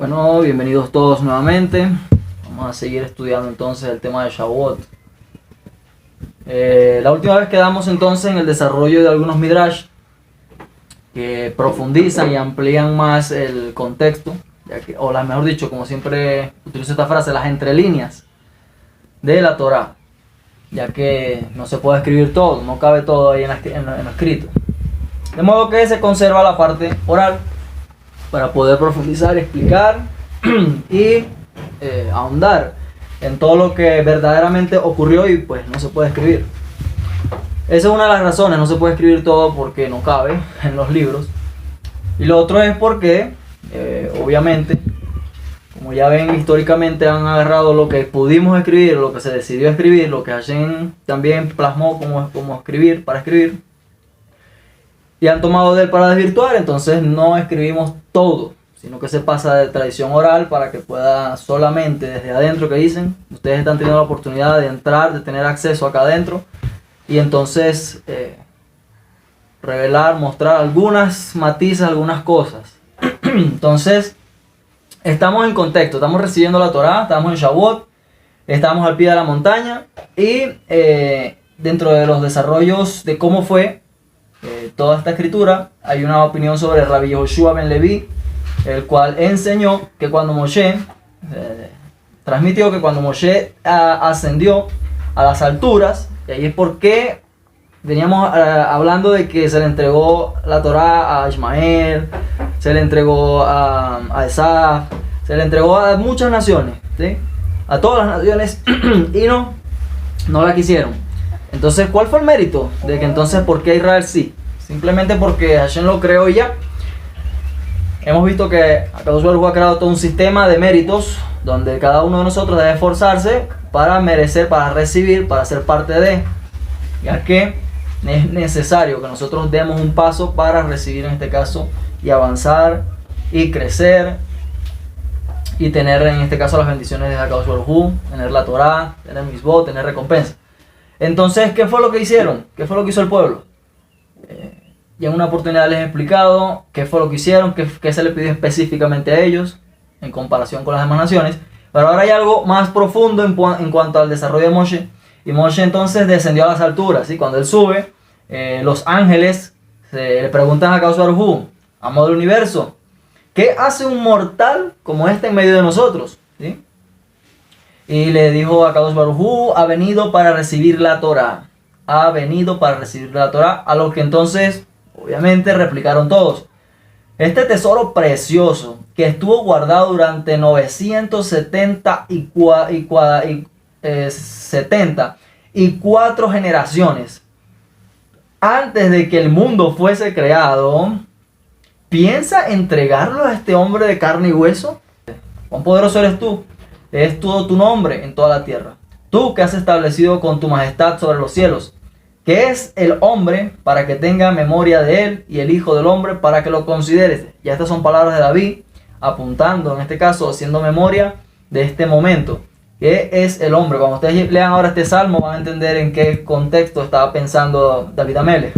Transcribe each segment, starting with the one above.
Bueno, bienvenidos todos nuevamente. Vamos a seguir estudiando entonces el tema de Shavuot. La última vez quedamos entonces en el desarrollo de algunos midrash que profundizan y amplían más el contexto, mejor dicho, como siempre utilizo esta frase, las entrelíneas de la Torah, ya que no se puede escribir todo, no cabe todo ahí en lo escrito. De modo que se conserva la parte oral para poder profundizar, explicar y ahondar en todo lo que verdaderamente ocurrió y pues no se puede escribir. Esa es una de las razones, no se puede escribir todo porque no cabe en los libros. Y lo otro es porque, obviamente, como ya ven, históricamente han agarrado lo que pudimos escribir, lo que se decidió escribir, lo que Hashem también plasmó como escribir, para escribir, y han tomado de él para desvirtuar. Entonces no escribimos todo, sino que se pasa de tradición oral para que pueda solamente desde adentro, que dicen, ustedes están teniendo la oportunidad de entrar, de tener acceso acá adentro, y entonces revelar, mostrar algunas matices, algunas cosas. Entonces estamos en contexto, estamos recibiendo la Torah, estamos en Shavuot, estamos al pie de la montaña, y dentro de los desarrollos de cómo fue toda esta escritura, hay una opinión sobre Rabbi Yehoshua ben Levi, el cual enseñó que cuando Moshe transmitió que cuando Moshe ascendió a las alturas, y ahí es porque veníamos hablando de que se le entregó la Torah a Ismael, se le entregó a Esaf, se le entregó a muchas naciones, ¿sí? A todas las naciones, y no la quisieron. Entonces, ¿cuál fue el mérito de que entonces por qué Israel sí? Simplemente porque Hashem lo creó y ya. Hemos visto que Akadosh Baruj Hu ha creado todo un sistema de méritos donde cada uno de nosotros debe esforzarse para merecer, para recibir, para ser parte de, ya que es necesario que nosotros demos un paso para recibir, en este caso, y avanzar y crecer y tener, en este caso, las bendiciones de Akadosh Baruj Hu, tener la Torah, tener misbot, tener recompensa. Entonces, ¿qué fue lo que hicieron? ¿Qué fue lo que hizo el pueblo? Y en una oportunidad les he explicado qué fue lo que hicieron, qué se le pidió específicamente a ellos en comparación con las demás naciones. Pero ahora hay algo más profundo en cuanto al desarrollo de Moshe. Y Moshe entonces descendió a las alturas, ¿sí? Cuando él sube, los ángeles le preguntan a Akadosh Baruj Hu, amo del universo, ¿qué hace un mortal como este en medio de nosotros? ¿Sí? Y le dijo a Akadosh Baruj Hu, ha venido para recibir la Torah. Ha venido para recibir la Torah, a lo que entonces, obviamente, replicaron todos. Este tesoro precioso que estuvo guardado durante 974 generaciones antes de que el mundo fuese creado, ¿piensa entregarlo a este hombre de carne y hueso? ¿Cuán poderoso eres tú? Es todo tu nombre en toda la tierra. Tú que has establecido con tu majestad sobre los cielos. ¿Qué es el hombre para que tenga memoria de él, y el hijo del hombre para que lo consideres? Ya estas son palabras de David, apuntando, en este caso, haciendo memoria de este momento. ¿Qué es el hombre? Cuando ustedes lean ahora este salmo, van a entender en qué contexto estaba pensando David Amelech.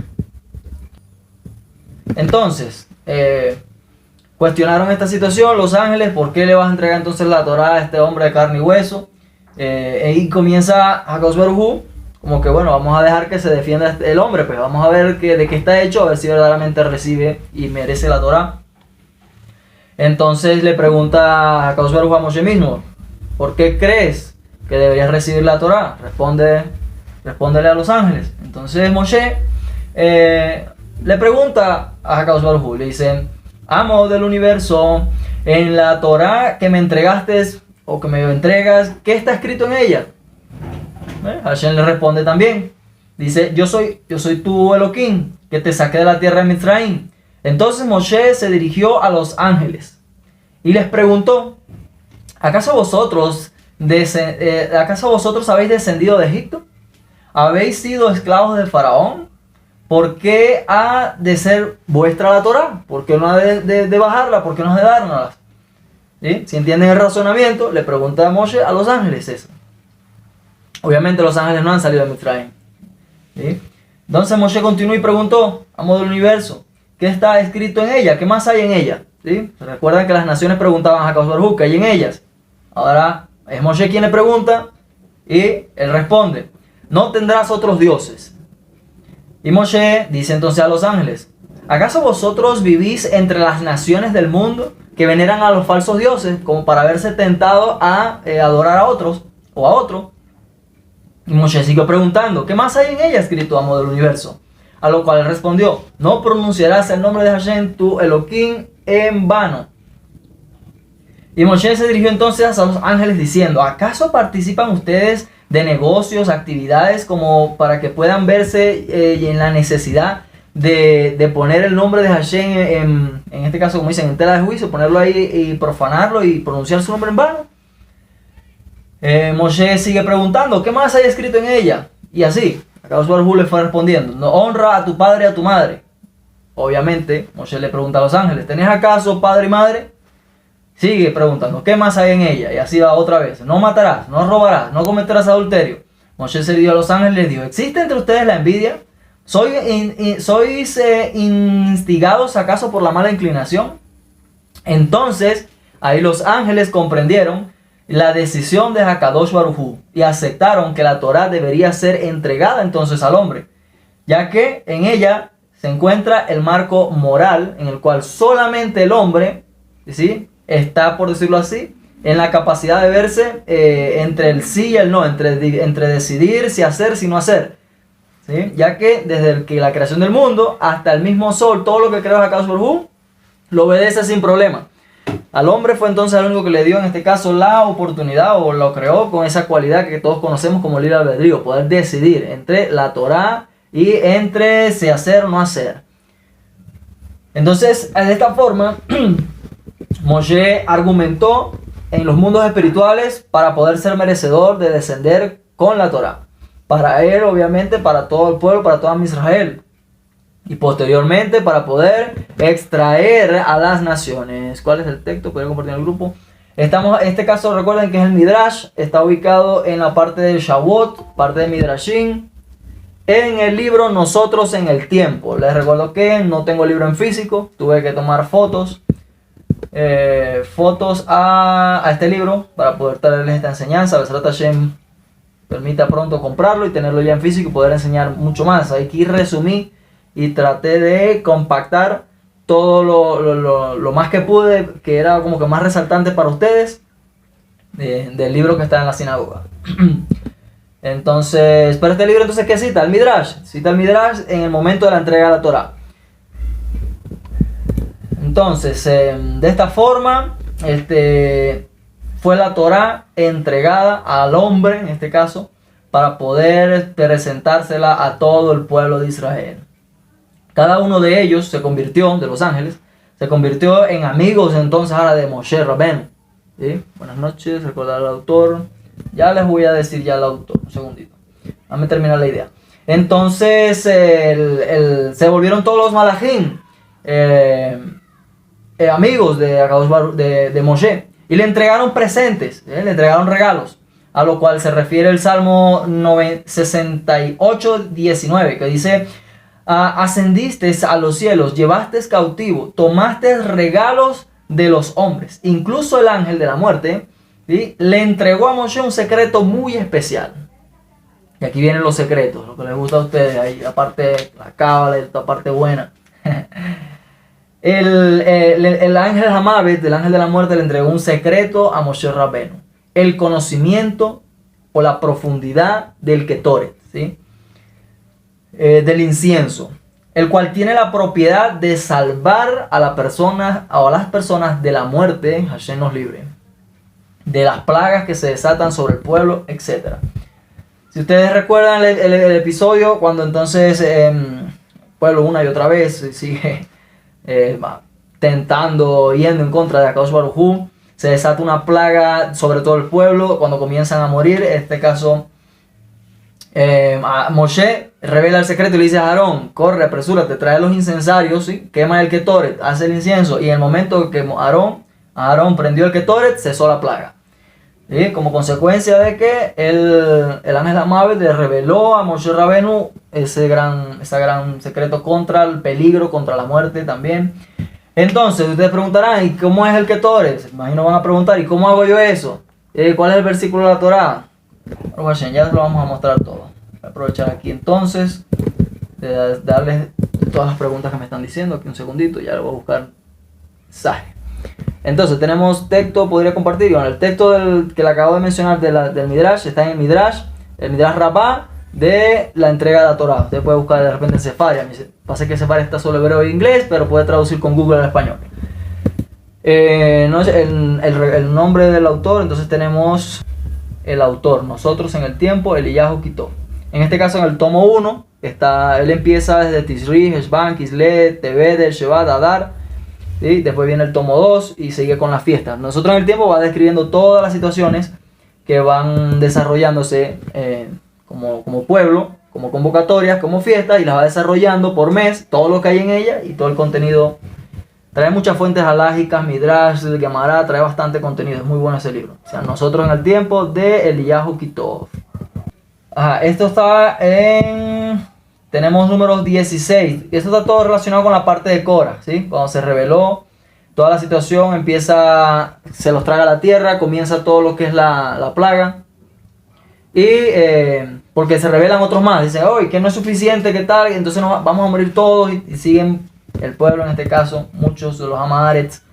Entonces, cuestionaron esta situación los ángeles. ¿Por qué le vas a entregar entonces la Torah a este hombre de carne y hueso? Y comienza Akadosh Baruj Hu como que, bueno, vamos a dejar que se defienda el hombre, pues vamos a ver de qué está hecho, a ver si verdaderamente recibe y merece la Torah. Entonces le pregunta a Akadosh Baruj Hu a Moshe mismo, ¿por qué crees que deberías recibir la Torah? Respóndele a los ángeles. Entonces Moshe le pregunta a Akadosh Baruj Hu, le dice, amo del universo, en la Torah que me entregaste o que me entregas, ¿qué está escrito en ella? Hashem le responde también, dice, yo soy tu Elohim, que te saqué de la tierra de Mitzrayim. Entonces Moshe se dirigió a los ángeles y les preguntó, ¿acaso vosotros habéis descendido de Egipto? ¿Habéis sido esclavos de Faraón? ¿Por qué ha de ser vuestra la Torah? ¿Por qué no ha de bajarla? ¿Por qué no ha de dárnosla? ¿Sí? Si entienden el razonamiento, le pregunta a Moshe a los ángeles eso. Obviamente los ángeles no han salido de Mitzrayim, ¿sí? Entonces Moshe continuó y preguntó, amo del universo, ¿qué está escrito en ella? ¿Qué más hay en ella? ¿sí? Recuerdan que las naciones preguntaban a Akadosh Baruj Hu, ¿qué hay en ellas? Ahora es Moshe quien le pregunta y él responde, no tendrás otros dioses. Y Moshe dice entonces a los ángeles, ¿acaso vosotros vivís entre las naciones del mundo que veneran a los falsos dioses como para verse tentados a adorar a otros o a otro? Y Moshe siguió preguntando, ¿qué más hay en ella escrito, amo del universo? A lo cual él respondió, no pronunciarás el nombre de Hashem, tu Elohim, en vano. Y Moshe se dirigió entonces a los ángeles diciendo, ¿acaso participan ustedes de negocios, actividades como para que puedan verse en la necesidad de poner el nombre de Hashem en este caso, como dicen, en tela de juicio, ponerlo ahí y profanarlo y pronunciar su nombre en vano? Moshe sigue preguntando, ¿qué más hay escrito en ella? Y así, Akadosh Baruj Hu le fue respondiendo, no, honra a tu padre y a tu madre. Obviamente, Moshe le pregunta a los ángeles, ¿tenés acaso padre y madre? Sigue preguntando, ¿qué más hay en ella? Y así va otra vez, no matarás, no robarás, no cometerás adulterio. Moshe se dirigió a los ángeles y les dijo, ¿existe entre ustedes la envidia? ¿Sois instigados acaso por la mala inclinación? Entonces, ahí los ángeles comprendieron la decisión de Akadosh Baruj Hu y aceptaron que la Torá debería ser entregada entonces al hombre, ya que en ella se encuentra el marco moral en el cual solamente el hombre, ¿sí?, está, por decirlo así, en la capacidad de verse entre el sí y el no, entre decidir si hacer, si no hacer, ¿sí? Ya que desde la creación del mundo hasta el mismo sol, todo lo que creó Akadosh Baruj Hu lo obedece sin problema. Al hombre fue entonces el único que le dio en este caso la oportunidad o lo creó con esa cualidad que todos conocemos como libre albedrío, poder decidir entre la Torá y entre si hacer o no hacer. Entonces, de esta forma, Moshe argumentó en los mundos espirituales para poder ser merecedor de descender con la Torá. Para él, obviamente, para todo el pueblo, para toda Israel. Y posteriormente para poder extraer a las naciones. ¿Cuál es el texto? Podría compartir en el grupo. En este caso recuerden que es el Midrash. Está ubicado en la parte de Shavuot, parte de Midrashim. En el libro Nosotros en el Tiempo. Les recuerdo que no tengo el libro en físico. Tuve que tomar fotos. Fotos a este libro para poder traerles esta enseñanza. Besrat Hashem permita pronto comprarlo y tenerlo ya en físico y poder enseñar mucho más. Aquí resumí y traté de compactar todo lo más que pude, que era como que más resaltante para ustedes del libro que está en la sinagoga. Entonces, pero este libro entonces, ¿qué cita? El Midrash. Cita el Midrash en el momento de la entrega de la Torá. Entonces, de esta forma, fue la Torá entregada al hombre, en este caso, para poder presentársela a todo el pueblo de Israel. Cada uno de ellos se convirtió, de los ángeles, se convirtió en amigos entonces ahora de Moshe Rabbeinu. ¿Sí? Buenas noches, recordar al autor. Ya les voy a decir ya el autor, un segundito. Déjame terminar la idea. Entonces se volvieron todos los malajim amigos de Moshe y le entregaron presentes, le entregaron regalos. A lo cual se refiere el Salmo 68:19, que dice: ascendiste a los cielos, llevaste cautivo, tomaste regalos de los hombres. Incluso el ángel de la muerte, ¿sí?, le entregó a Moshe un secreto muy especial. Y aquí vienen los secretos, lo que les gusta a ustedes, ahí la parte, la cábala, la parte buena. El ángel Hamavet, el ángel de la muerte, le entregó un secreto a Moshe Rabbeinu: el conocimiento o la profundidad del Ketoret, ¿sí?, del incienso, el cual tiene la propiedad de salvar a la persona o a las personas de la muerte, Hashem nos libre, de las plagas que se desatan sobre el pueblo, etc. Si ustedes recuerdan el episodio cuando entonces el pueblo una y otra vez sigue tentando, yendo en contra de Akadosh Baruj Hu, se desata una plaga sobre todo el pueblo cuando comienzan a morir. En este caso, Moshe revela el secreto y le dice a Aarón: corre, apresúrate, trae los incensarios, ¿sí?, quema el Ketoret, hace el incienso. Y en el momento que Aarón prendió el Ketoret, cesó la plaga, ¿sí?, como consecuencia de que el ángel Hamavet le reveló a Moshe Rabbeinu ese gran secreto contra el peligro, contra la muerte también. Entonces, ustedes preguntarán, ¿y cómo es el Ketoret? Imagino van a preguntar, ¿y cómo hago yo eso? ¿Cuál es el versículo de la Torá? Bueno, ya lo vamos a mostrar todo. Voy a aprovechar aquí entonces de darles todas las preguntas que me están diciendo. Aquí un segundito, ya lo voy a buscar. Entonces, tenemos texto, podría compartir. Bueno, el texto que le acabo de mencionar del Midrash está en el Midrash Rabbah de la entrega de la Torá. Usted puede buscar de repente en Sefaria. Pasa que Sefaria está solo hebreo e inglés, pero puede traducir con Google al español. No es el nombre del autor, entonces tenemos el autor, nosotros en el tiempo, Eliyahu Kitov. En este caso, en el tomo 1, él empieza desde Tisri, Heshvan, Kislev, Tevet, Shevat, Adar. ¿Sí? Después viene el tomo 2 y sigue con las fiestas. Nosotros en el tiempo va describiendo todas las situaciones que van desarrollándose como pueblo, como convocatorias, como fiestas, y las va desarrollando por mes, todo lo que hay en ella y todo el contenido. Trae muchas fuentes halágicas, Midrash, Gemara, trae bastante contenido, es muy bueno ese libro. O sea, nosotros en el tiempo de Eliyahu Kitov. Esto está en... Tenemos números 16. Esto está todo relacionado con la parte de Cora, ¿sí? Cuando se reveló, toda la situación empieza, se los traga la tierra, comienza todo lo que es la plaga. Y porque se revelan otros más, dicen, oye, que no es suficiente, ¿qué tal? Entonces vamos a morir todos y siguen el pueblo, en este caso, muchos de los Amarets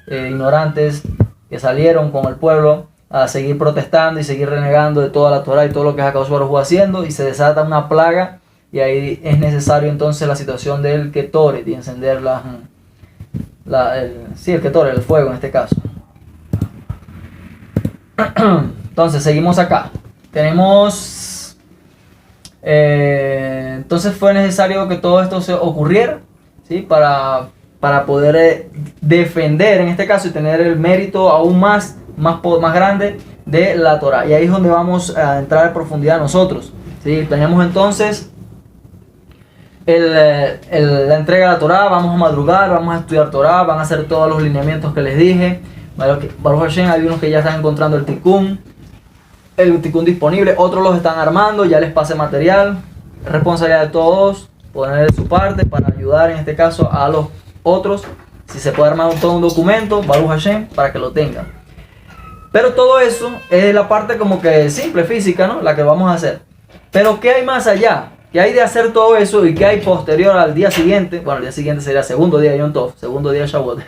ignorantes que salieron con el pueblo a seguir protestando y seguir renegando de toda la Torah y todo lo que Akadosh Baruj Hu haciendo, y se desata una plaga, y ahí es necesario entonces la situación del Ketoret y encender el Ketoret, el fuego en este caso. Entonces seguimos acá. Tenemos entonces fue necesario que todo esto se ocurriera, ¿sí? para poder defender en este caso y tener el mérito aún más grande de la Torah. Y ahí es donde vamos a entrar en profundidad nosotros, ¿sí? Tenemos entonces la entrega de la Torah, vamos a madrugar, vamos a estudiar Torah, van a hacer todos los lineamientos que les dije. Baruch Hashem, hay unos que ya están encontrando el Tikkun disponible, otros los están armando, ya les pasé material, responsabilidad de todos, poner de su parte para ayudar en este caso a los otros, si se puede armar todo un documento, Baruch Hashem, para que lo tengan. Pero todo eso es la parte como que simple, física, ¿no? La que vamos a hacer. Pero ¿qué hay más allá? ¿Qué hay de hacer todo eso y qué hay posterior al día siguiente? Bueno, el día siguiente sería segundo día de Yom Tov, segundo día de Shavuot.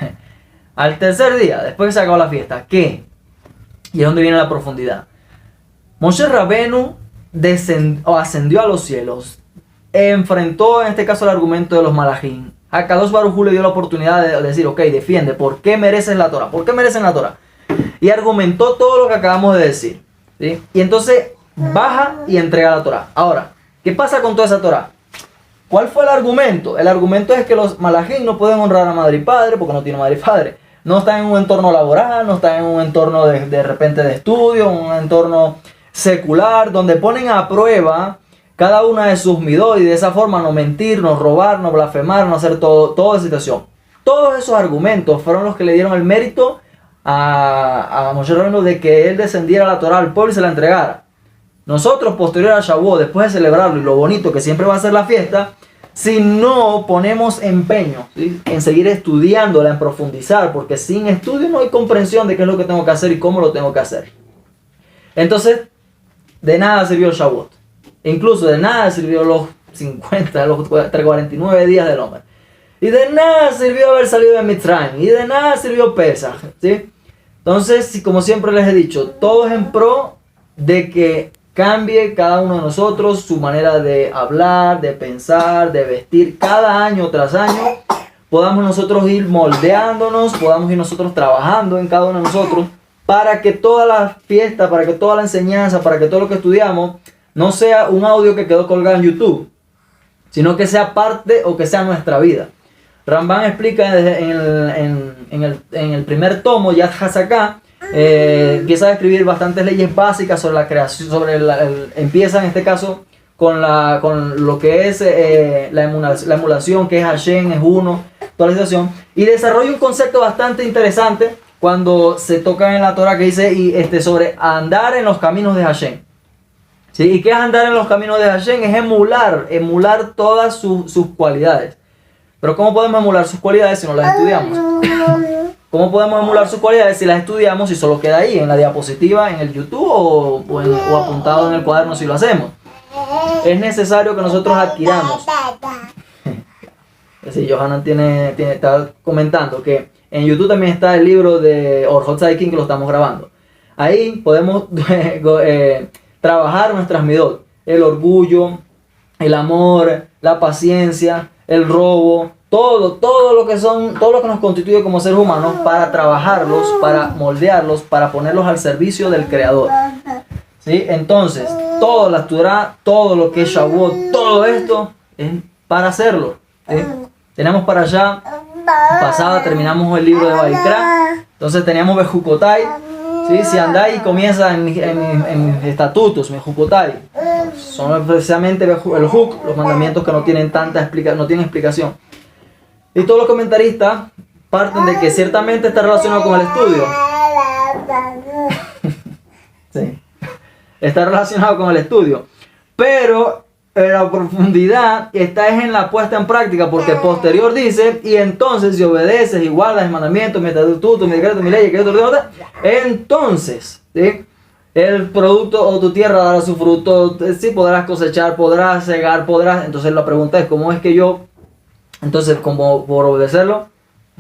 Al tercer día, después que se acabó la fiesta, ¿qué? Y es donde viene la profundidad. Moshe Rabenu ascendió a los cielos, enfrentó en este caso el argumento de los Malachim. A Kadosh Baruj Hu le dio la oportunidad de decir, ok, defiende, ¿por qué mereces la Torah? ¿Por qué merecen la Torah? Y argumentó todo lo que acabamos de decir, ¿sí? Y entonces baja y entrega la Torah. Ahora, ¿qué pasa con toda esa Torah? ¿Cuál fue el argumento? El argumento es que los Malachim no pueden honrar a madre y padre porque no tienen madre y padre. No están en un entorno laboral, no están en un entorno de repente de estudio, un entorno secular, donde ponen a prueba cada una de sus midot y de esa forma no mentir, no robar, no blasfemar, no hacer toda esa situación. Todos esos argumentos fueron los que le dieron el mérito a Moshe Rabbeinu de que él descendiera a la Torah al pueblo y se la entregara. Nosotros, posterior a Shavuot, después de celebrarlo y lo bonito que siempre va a ser la fiesta, si no ponemos empeño, ¿sí?, en seguir estudiándola, en profundizar, porque sin estudio no hay comprensión de qué es lo que tengo que hacer y cómo lo tengo que hacer. Entonces, de nada sirvió el Shavuot. Incluso de nada sirvió los 49 días del hombre. Y de nada sirvió haber salido de Mitzrayim. Y de nada sirvió Pesach, ¿sí? Entonces, como siempre les he dicho, todo es en pro de que cambie cada uno de nosotros su manera de hablar, de pensar, de vestir. Cada año tras año podamos nosotros ir moldeándonos, podamos ir nosotros trabajando en cada uno de nosotros para que toda la fiesta, para que toda la enseñanza, para que todo lo que estudiamos no sea un audio que quedó colgado en YouTube, sino que sea parte o que sea nuestra vida. Ramban explica en el primer tomo, Yad HaZaká, empieza a escribir bastantes leyes básicas sobre la creación, empieza en este caso con lo que es la emulación, que es Hashem, es uno, toda la situación, y desarrolla un concepto bastante interesante cuando se toca en la Torah que dice sobre andar en los caminos de Hashem. ¿Sí? ¿Y qué es andar en los caminos de Hashem? Es emular todas sus cualidades. Pero ¿cómo podemos emular sus cualidades si no las estudiamos? ¿Cómo podemos emular sus cualidades si las estudiamos y solo queda ahí, en la diapositiva, en el YouTube o apuntado en el cuaderno si lo hacemos? Es necesario que nosotros adquiramos. Sí, Johanan está comentando que en YouTube también está el libro de Orhot Saikin que lo estamos grabando. Ahí podemos trabajar nuestras midot, el orgullo, el amor, la paciencia, el robo, todo lo que nos constituye como seres humanos, para trabajarlos, para moldearlos, para ponerlos al servicio del Creador. ¿Sí? Entonces, toda la Torah, todo lo que es Shavuot, todo esto es para hacerlo. ¿Sí? Tenemos para allá, pasada terminamos el libro de Vaikra, entonces teníamos Bejucotai. ¿Sí? Si andáis y comienza en mis estatutos, Bejucotai, son precisamente el Juk, los mandamientos que no tienen no tienen explicación. Y todos los comentaristas parten de que ciertamente está relacionado con el estudio. Sí. Está relacionado con el estudio. Pero la profundidad está en la puesta en práctica, porque posterior dice, y entonces si obedeces y guardas el mandamiento, mi estatuto, mi decreto, mi ley, que yo te ordeno, entonces, ¿sí? El producto o tu tierra dará su fruto, sí, podrás cosechar, podrás cegar, podrás. Entonces la pregunta es, ¿cómo es que yo? Entonces, como por obedecerlo,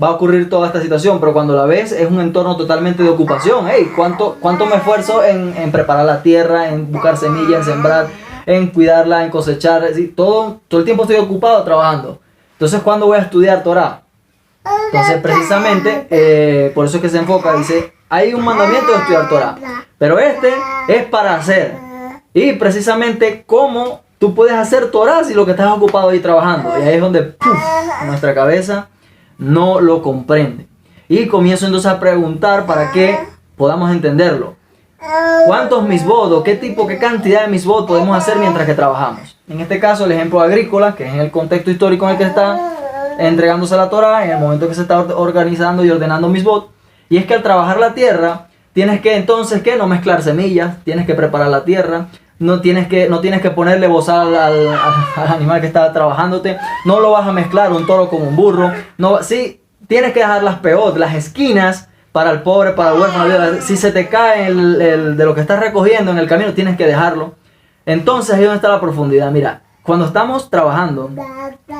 va a ocurrir toda esta situación, pero cuando la ves es un entorno totalmente de ocupación. Hey, ¿cuánto me esfuerzo en preparar la tierra, en buscar semillas, en sembrar, en cuidarla, en cosechar? ¿Sí? Todo el tiempo estoy ocupado trabajando. Entonces, ¿cuándo voy a estudiar Torah? Entonces, precisamente, por eso es que se enfoca, dice, hay un mandamiento de estudiar Torah, pero este es para hacer. Y precisamente, ¿cómo tú puedes hacer Torah si lo que estás ocupado ahí trabajando? Y ahí es donde nuestra cabeza no lo comprende. Y comienzo entonces a preguntar para que podamos entenderlo. ¿Cuántos misbod o qué cantidad de misbod podemos hacer mientras que trabajamos? En este caso, el ejemplo agrícola, que es en el contexto histórico en el que está entregándose la Torah, en el momento que se está organizando y ordenando misbod. Y es que al trabajar la tierra, tienes que entonces no mezclar semillas, tienes que preparar la tierra. No tienes que ponerle bozal al animal que está trabajándote. No lo vas a mezclar un toro con un burro. No, sí, tienes que dejar las peot, las esquinas, para el pobre, para el huérfano. Si se te cae de lo que estás recogiendo en el camino, tienes que dejarlo. Entonces ahí es donde está la profundidad. Mira, cuando estamos trabajando,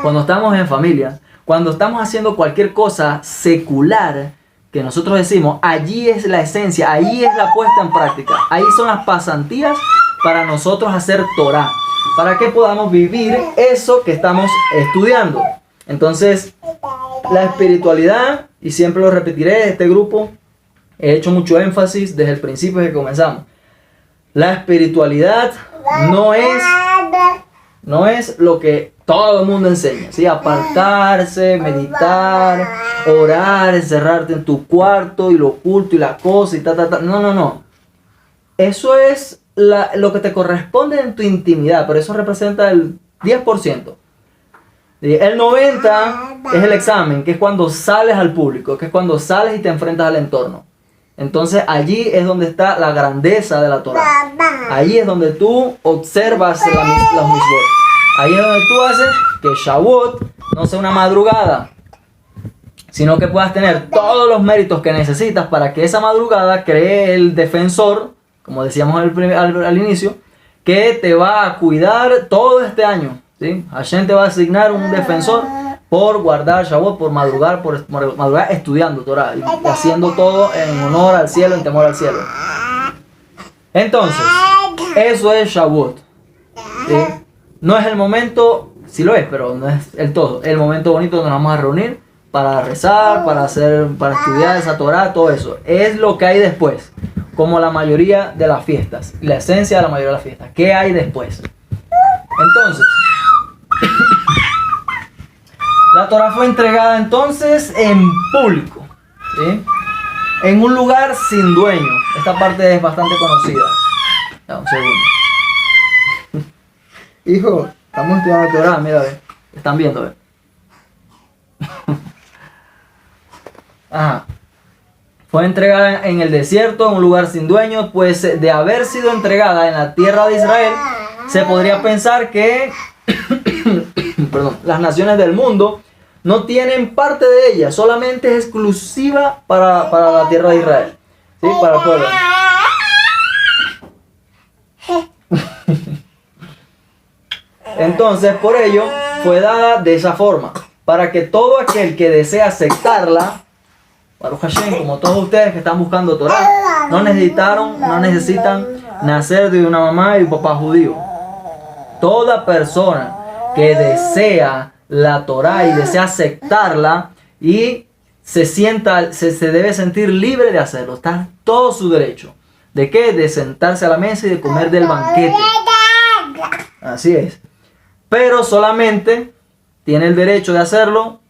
cuando estamos en familia, cuando estamos haciendo cualquier cosa secular, que nosotros decimos, allí es la esencia, ahí es la puesta en práctica. Ahí son las pasantías para nosotros hacer Torah, para que podamos vivir eso que estamos estudiando. Entonces, la espiritualidad, y siempre lo repetiré, este grupo, he hecho mucho énfasis desde el principio que comenzamos. La espiritualidad no es lo que todo el mundo enseña, ¿sí? Apartarse, meditar, orar, encerrarte en tu cuarto y lo oculto y la cosa y No. Eso es lo que te corresponde en tu intimidad, pero eso representa el 10%. El 90% es el examen, que es cuando sales al público, que es cuando sales y te enfrentas al entorno. Entonces allí es donde está la grandeza de la Torah. Ahí es donde tú observas los misbot. Ahí es donde tú haces que Shavuot no sea una madrugada, sino que puedas tener todos los méritos que necesitas para que esa madrugada cree el defensor, como decíamos al inicio, que te va a cuidar todo este año. ¿Sí? Hashem te va a asignar un defensor por guardar Shavuot, por madrugar estudiando Torah y haciendo todo en honor al cielo, en temor al cielo. Entonces, eso es Shavuot. ¿Sí? No es el momento, sí lo es, pero no es el todo. El momento bonito donde nos vamos a reunir para rezar, para estudiar esa Torah, todo eso. Es lo que hay después, como la mayoría de las fiestas, la esencia de la mayoría de las fiestas. ¿Qué hay después? Entonces, la Torah fue entregada entonces en público, ¿sí? En un lugar sin dueño. Esta parte es bastante conocida. Ya, un segundo. Hijo, estamos estudiando Torah, mira, ve. Están viendo, ve. Ajá. Fue entregada en el desierto, en un lugar sin dueño, pues de haber sido entregada en la tierra de Israel, se podría pensar que perdón, las naciones del mundo no tienen parte de ella, solamente es exclusiva para la tierra de Israel, ¿sí? Para el pueblo. Entonces, por ello, fue dada de esa forma, para que todo aquel que desea aceptarla, Baruch Hashem, como todos ustedes que están buscando Torah, no necesitan nacer de una mamá y un papá judío. Toda persona que desea la Torah y desea aceptarla y se debe sentir libre de hacerlo. Está en todo su derecho. ¿De qué? De sentarse a la mesa y de comer del banquete. Así es. Pero solamente tiene el derecho de hacerlo,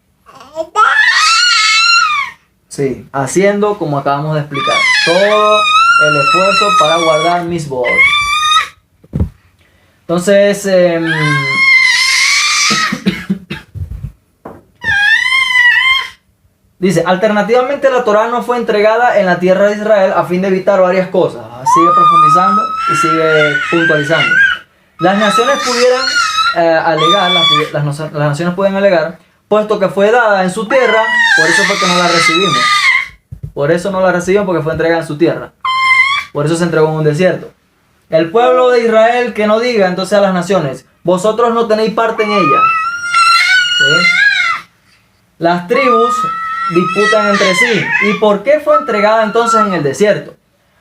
sí, haciendo como acabamos de explicar, todo el esfuerzo para guardar mis votos. Entonces, dice, alternativamente la Torah no fue entregada en la tierra de Israel a fin de evitar varias cosas. Sigue profundizando y sigue puntualizando. Las naciones pudieran alegar, las naciones pueden alegar, puesto que fue dada en su tierra, por eso fue que no la recibimos. Por eso no la recibimos, porque fue entregada en su tierra. Por eso se entregó en un desierto. El pueblo de Israel que no diga entonces a las naciones, vosotros no tenéis parte en ella. ¿Sí? Las tribus disputan entre sí. ¿Y por qué fue entregada entonces en el desierto?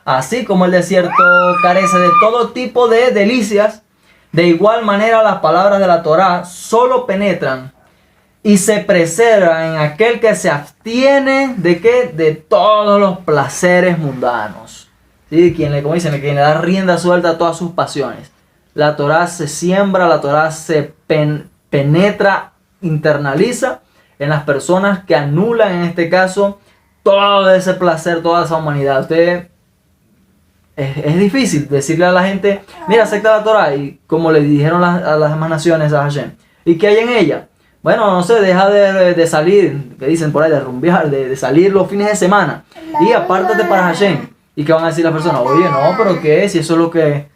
Así como el desierto carece de todo tipo de delicias, de igual manera las palabras de la Torá solo penetran y se preservan en aquel que se abstiene ¿de qué? De todos los placeres mundanos. ¿Sí? Quien le da rienda suelta a todas sus pasiones. La Torá se siembra, la Torá se penetra, internaliza en las personas que anulan en este caso todo ese placer, toda esa humanidad. Es difícil decirle a la gente, mira, acepta la Torah, y como le dijeron a las demás naciones a Hashem, ¿y qué hay en ella? Bueno, no sé, deja de salir, que dicen por ahí, de rumbear, de salir los fines de semana, y apártate para Hashem. ¿Y qué van a decir las personas? Oye, no, pero ¿qué? Si eso es lo que...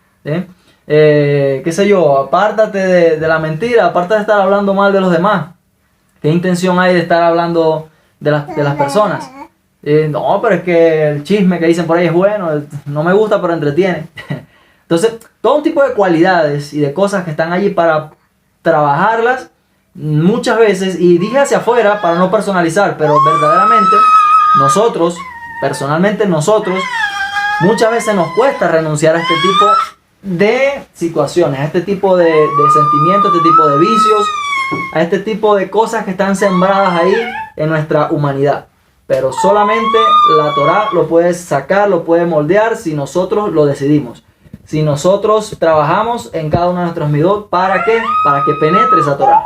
qué sé yo, apártate de la mentira, apártate de estar hablando mal de los demás. ¿Qué intención hay de estar hablando de las personas? No, pero es que el chisme que dicen por ahí es bueno, no me gusta, pero entretiene. Entonces, todo un tipo de cualidades y de cosas que están allí para trabajarlas muchas veces, y dije hacia afuera para no personalizar, pero verdaderamente nosotros, personalmente nosotros, muchas veces nos cuesta renunciar a este tipo de situaciones, a este tipo de sentimientos, a este tipo de vicios, a este tipo de cosas que están sembradas ahí en nuestra humanidad. Pero solamente la Torá lo puede sacar, lo puede moldear si nosotros lo decidimos. Si nosotros trabajamos en cada uno de nuestros midot, ¿para qué? Para que penetre esa Torá.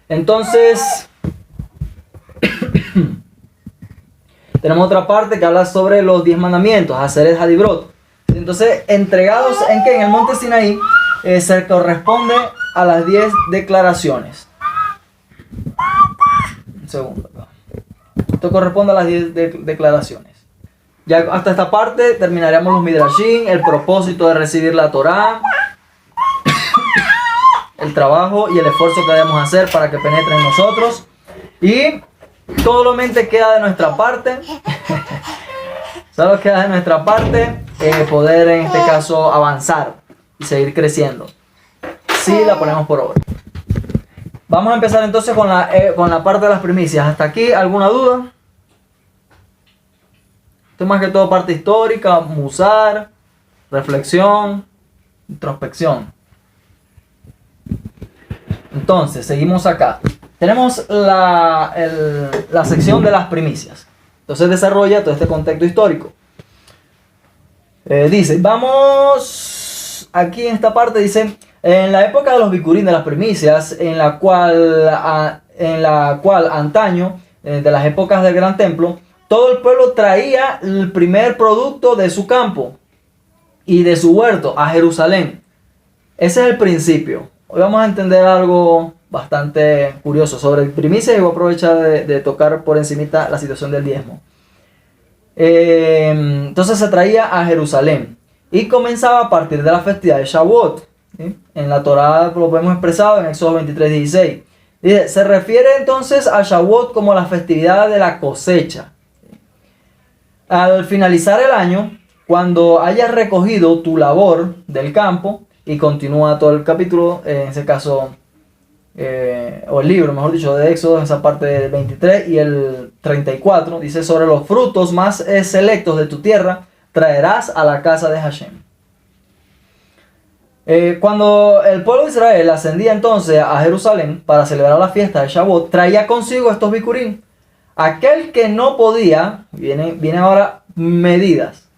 Entonces, tenemos otra parte que habla sobre los 10 mandamientos, Aseret Hadibrot. Entonces, entregados en que en el monte Sinaí se corresponde a las 10 declaraciones. Un segundo. Esto corresponde a las 10 declaraciones. Ya hasta esta parte terminaremos los midrashim, el propósito de recibir la Torá, el trabajo y el esfuerzo que debemos hacer para que penetre en nosotros. Y solamente queda de nuestra parte, solo queda de nuestra parte poder en este caso avanzar y seguir creciendo, si la ponemos por obra. Vamos a empezar entonces con la parte de las primicias. ¿Hasta aquí alguna duda? Esto es más que todo parte histórica, musar, reflexión, introspección. Entonces, seguimos acá. Tenemos la sección de las primicias. Entonces desarrolla todo este contexto histórico. Dice, vamos, aquí en esta parte dice, en la época de los bikurim, de las primicias, en la cual antaño, de las épocas del Gran Templo, todo el pueblo traía el primer producto de su campo y de su huerto a Jerusalén. Ese es el principio. Hoy vamos a entender algo bastante curioso sobre primicias y voy a aprovechar de tocar por encimita la situación del diezmo. Entonces se traía a Jerusalén y comenzaba a partir de la festividad de Shavuot. ¿Sí? En la Torá lo vemos expresado en Éxodo 23:16. Dice, se refiere entonces a Shavuot como la festividad de la cosecha. Al finalizar el año, cuando hayas recogido tu labor del campo, y continúa todo el capítulo, en ese caso, o el libro, mejor dicho, de Éxodo, esa parte del 23 y el 34, dice, sobre los frutos más selectos de tu tierra, traerás a la casa de Hashem. Cuando el pueblo de Israel ascendía entonces a Jerusalén para celebrar la fiesta de Shavuot, traía consigo estos bikurim. Aquel que no podía, viene ahora medidas,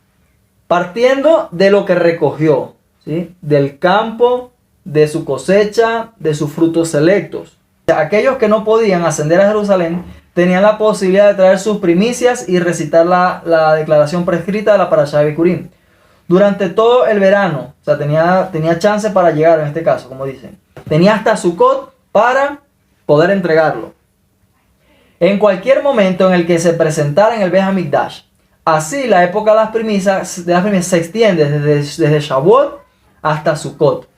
partiendo de lo que recogió, ¿sí? Del campo, de su cosecha, de sus frutos selectos. Aquellos que no podían ascender a Jerusalén tenían la posibilidad de traer sus primicias y recitar la declaración prescrita de la Parashá de Bikurim. Durante todo el verano, o sea, tenía chance para llegar en este caso, como dicen. Tenía hasta Sukkot para poder entregarlo. En cualquier momento en el que se presentara en el Beit HaMikdash. Así, la época de las primicias se extiende desde Shavuot hasta Sukkot.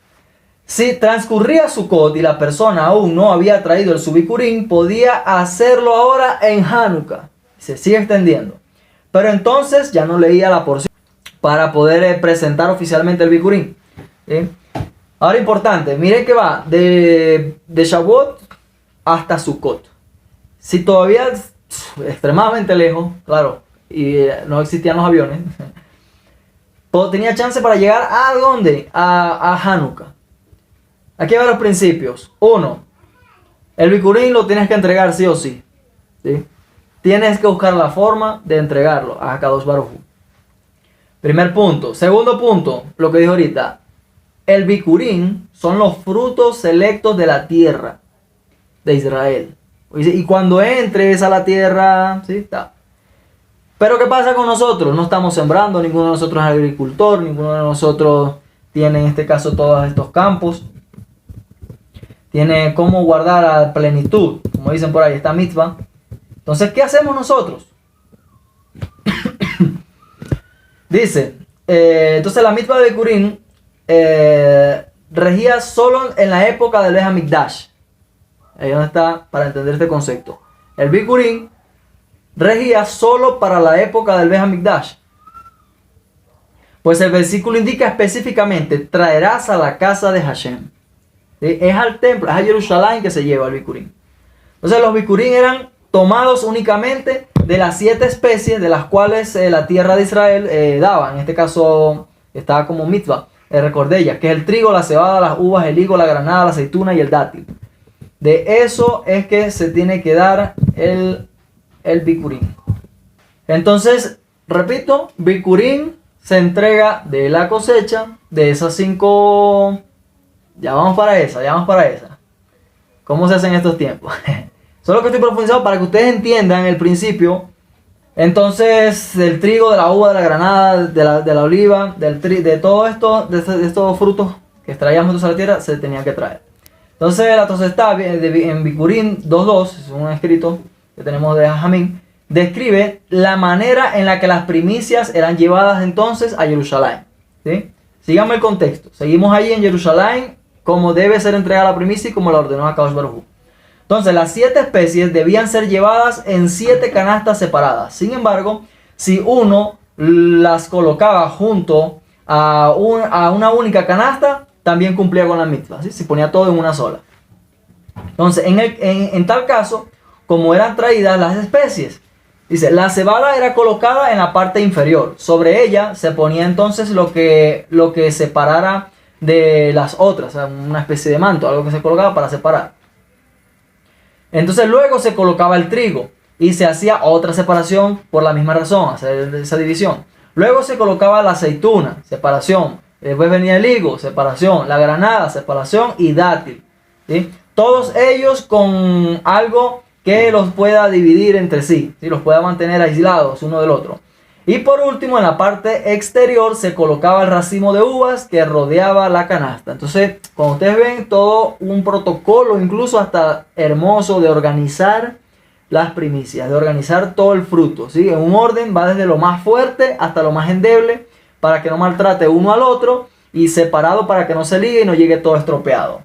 Si transcurría Sukkot y la persona aún no había traído el Bikurim, podía hacerlo ahora en Hanukkah. Se sigue extendiendo. Pero entonces ya no leía la porción para poder presentar oficialmente el Bikurim. ¿Sí? Ahora importante, miren que va de Shavuot hasta Sukkot. Si todavía es extremadamente lejos, claro, y no existían los aviones, tenía chance para llegar a ¿dónde? A Hanukkah. Aquí van los principios. 1. El Bikurim lo tienes que entregar sí o sí. ¿Sí? Tienes que buscar la forma de entregarlo a Kadosh Baruj Hu. Primer punto. Segundo punto, lo que dijo ahorita. El Bikurim son los frutos selectos de la tierra de Israel. Y cuando entres a la tierra, ¿sí? Está. Pero ¿qué pasa con nosotros? No estamos sembrando, ninguno de nosotros es agricultor, ninguno de nosotros tiene en este caso todos estos campos. Tiene cómo guardar a plenitud, como dicen por ahí, esta mitzvah. Entonces, ¿qué hacemos nosotros? Dice, entonces la mitzvah de Bikurim regía solo en la época del Beit HaMikdash. Ahí donde está para entender este concepto. El Bikurim regía solo para la época del Beit HaMikdash. Pues el versículo indica específicamente, traerás a la casa de Hashem. ¿Sí? Es al templo, es a Jerusalén que se lleva el Bikurim. Entonces los Bikurim eran tomados únicamente de las 7 especies de las cuales la tierra de Israel daba. En este caso estaba como mitzvah, recordé ya, que es el trigo, la cebada, las uvas, el higo, la granada, la aceituna y el dátil. De eso es que se tiene que dar el Bikurim. Entonces, repito, Bikurim se entrega de la cosecha de esas 5. Ya vamos para esa. ¿Cómo se hace en estos tiempos? Solo que estoy profundizando para que ustedes entiendan el principio. Entonces, del trigo, de la uva, de la granada, de la oliva, de todo esto, de estos frutos que extraíamos de la tierra, se tenían que traer. Entonces, la Tosefta en Bikurim 2.2, es un escrito que tenemos de Jamín, describe la manera en la que las primicias eran llevadas entonces a Jerusalén. ¿Sí? Sigamos el contexto. Seguimos ahí en Jerusalén, como debe ser entregada la primicia y como la ordenó a Kadosh Baruj Hu. Entonces, las 7 especies debían ser llevadas en 7 canastas separadas. Sin embargo, si uno las colocaba junto a una única canasta, también cumplía con la mitzvah, ¿sí? Se ponía todo en una sola. Entonces, en tal caso, como eran traídas las especies, dice, la cebada era colocada en la parte inferior. Sobre ella se ponía entonces lo que separara de las otras, o sea, una especie de manto, algo que se colocaba para separar. Entonces luego se colocaba el trigo y se hacía otra separación por la misma razón, hacer esa división. Luego se colocaba la aceituna, separación. Después venía el higo, separación. La granada, separación y dátil. ¿Sí? Todos ellos con algo que los pueda dividir entre sí, ¿sí? Los pueda mantener aislados uno del otro. Y por último, en la parte exterior se colocaba el racimo de uvas que rodeaba la canasta. Entonces, cuando ustedes ven todo un protocolo, incluso hasta hermoso, de organizar las primicias, de organizar todo el fruto, ¿sí? En un orden, va desde lo más fuerte hasta lo más endeble, para que no maltrate uno al otro, y separado para que no se ligue y no llegue todo estropeado.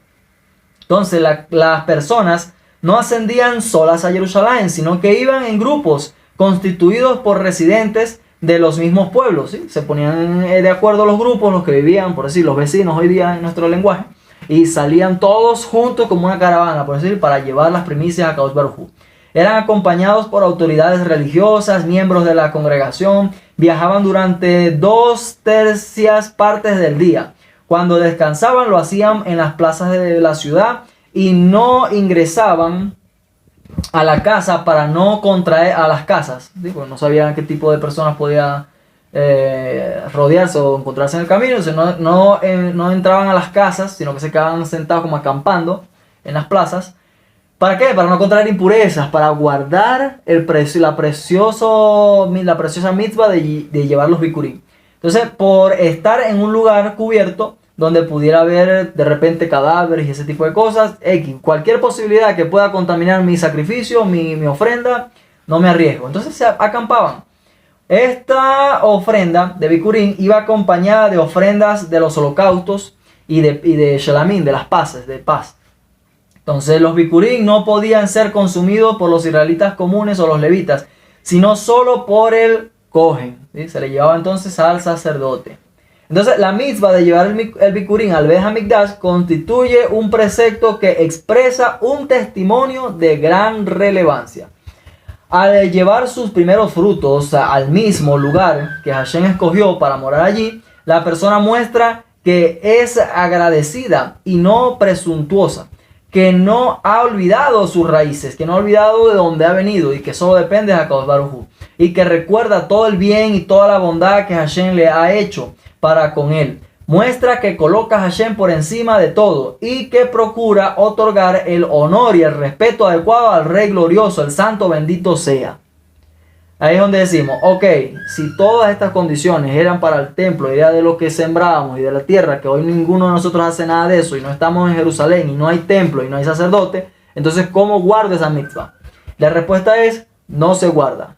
Entonces, las personas no ascendían solas a Jerusalén, sino que iban en grupos constituidos por residentes de los mismos pueblos, ¿sí? Se ponían de acuerdo los grupos, los que vivían, por decir, los vecinos hoy día en nuestro lenguaje, y salían todos juntos como una caravana, por decir, para llevar las primicias a Kadosh Baruj Hu. Eran acompañados por autoridades religiosas, miembros de la congregación, viajaban durante 2/3 partes del día. Cuando descansaban lo hacían en las plazas de la ciudad y no ingresaban a la casa para no contraer a las casas. ¿Sí? Porque no sabían qué tipo de personas podía rodearse o encontrarse en el camino. Entonces no entraban a las casas, sino que se quedaban sentados como acampando en las plazas. ¿Para qué? Para no contraer impurezas, para guardar la preciosa mitzvah de llevar los bikurim. Entonces, por estar en un lugar cubierto, donde pudiera haber de repente cadáveres y ese tipo de cosas, cualquier posibilidad que pueda contaminar mi sacrificio, mi ofrenda, no me arriesgo. Entonces se acampaban. Esta ofrenda de bikurim iba acompañada de ofrendas de los holocaustos y de shelamim, de las paces, de paz. Entonces los bikurim no podían ser consumidos por los israelitas comunes o los levitas, sino solo por el kohen, ¿sí? Se le llevaba entonces al sacerdote. Entonces la mitzvah de llevar el bikurim al Beit HaMikdash constituye un precepto que expresa un testimonio de gran relevancia. Al llevar sus primeros frutos al mismo lugar que Hashem escogió para morar allí, la persona muestra que es agradecida y no presuntuosa, que no ha olvidado sus raíces, que no ha olvidado de dónde ha venido y que solo depende de HaKadosh Baruj Hu, y que recuerda todo el bien y toda la bondad que Hashem le ha hecho para con él. Muestra que coloca a Hashem por encima de todo y que procura otorgar el honor y el respeto adecuado al Rey glorioso, el Santo bendito sea. Ahí es donde decimos, ok, si todas estas condiciones eran para el templo, idea de lo que sembrábamos y de la tierra, que hoy ninguno de nosotros hace nada de eso y no estamos en Jerusalén y no hay templo y no hay sacerdote, entonces ¿cómo guardo esa mitzvah? La respuesta es, no se guarda.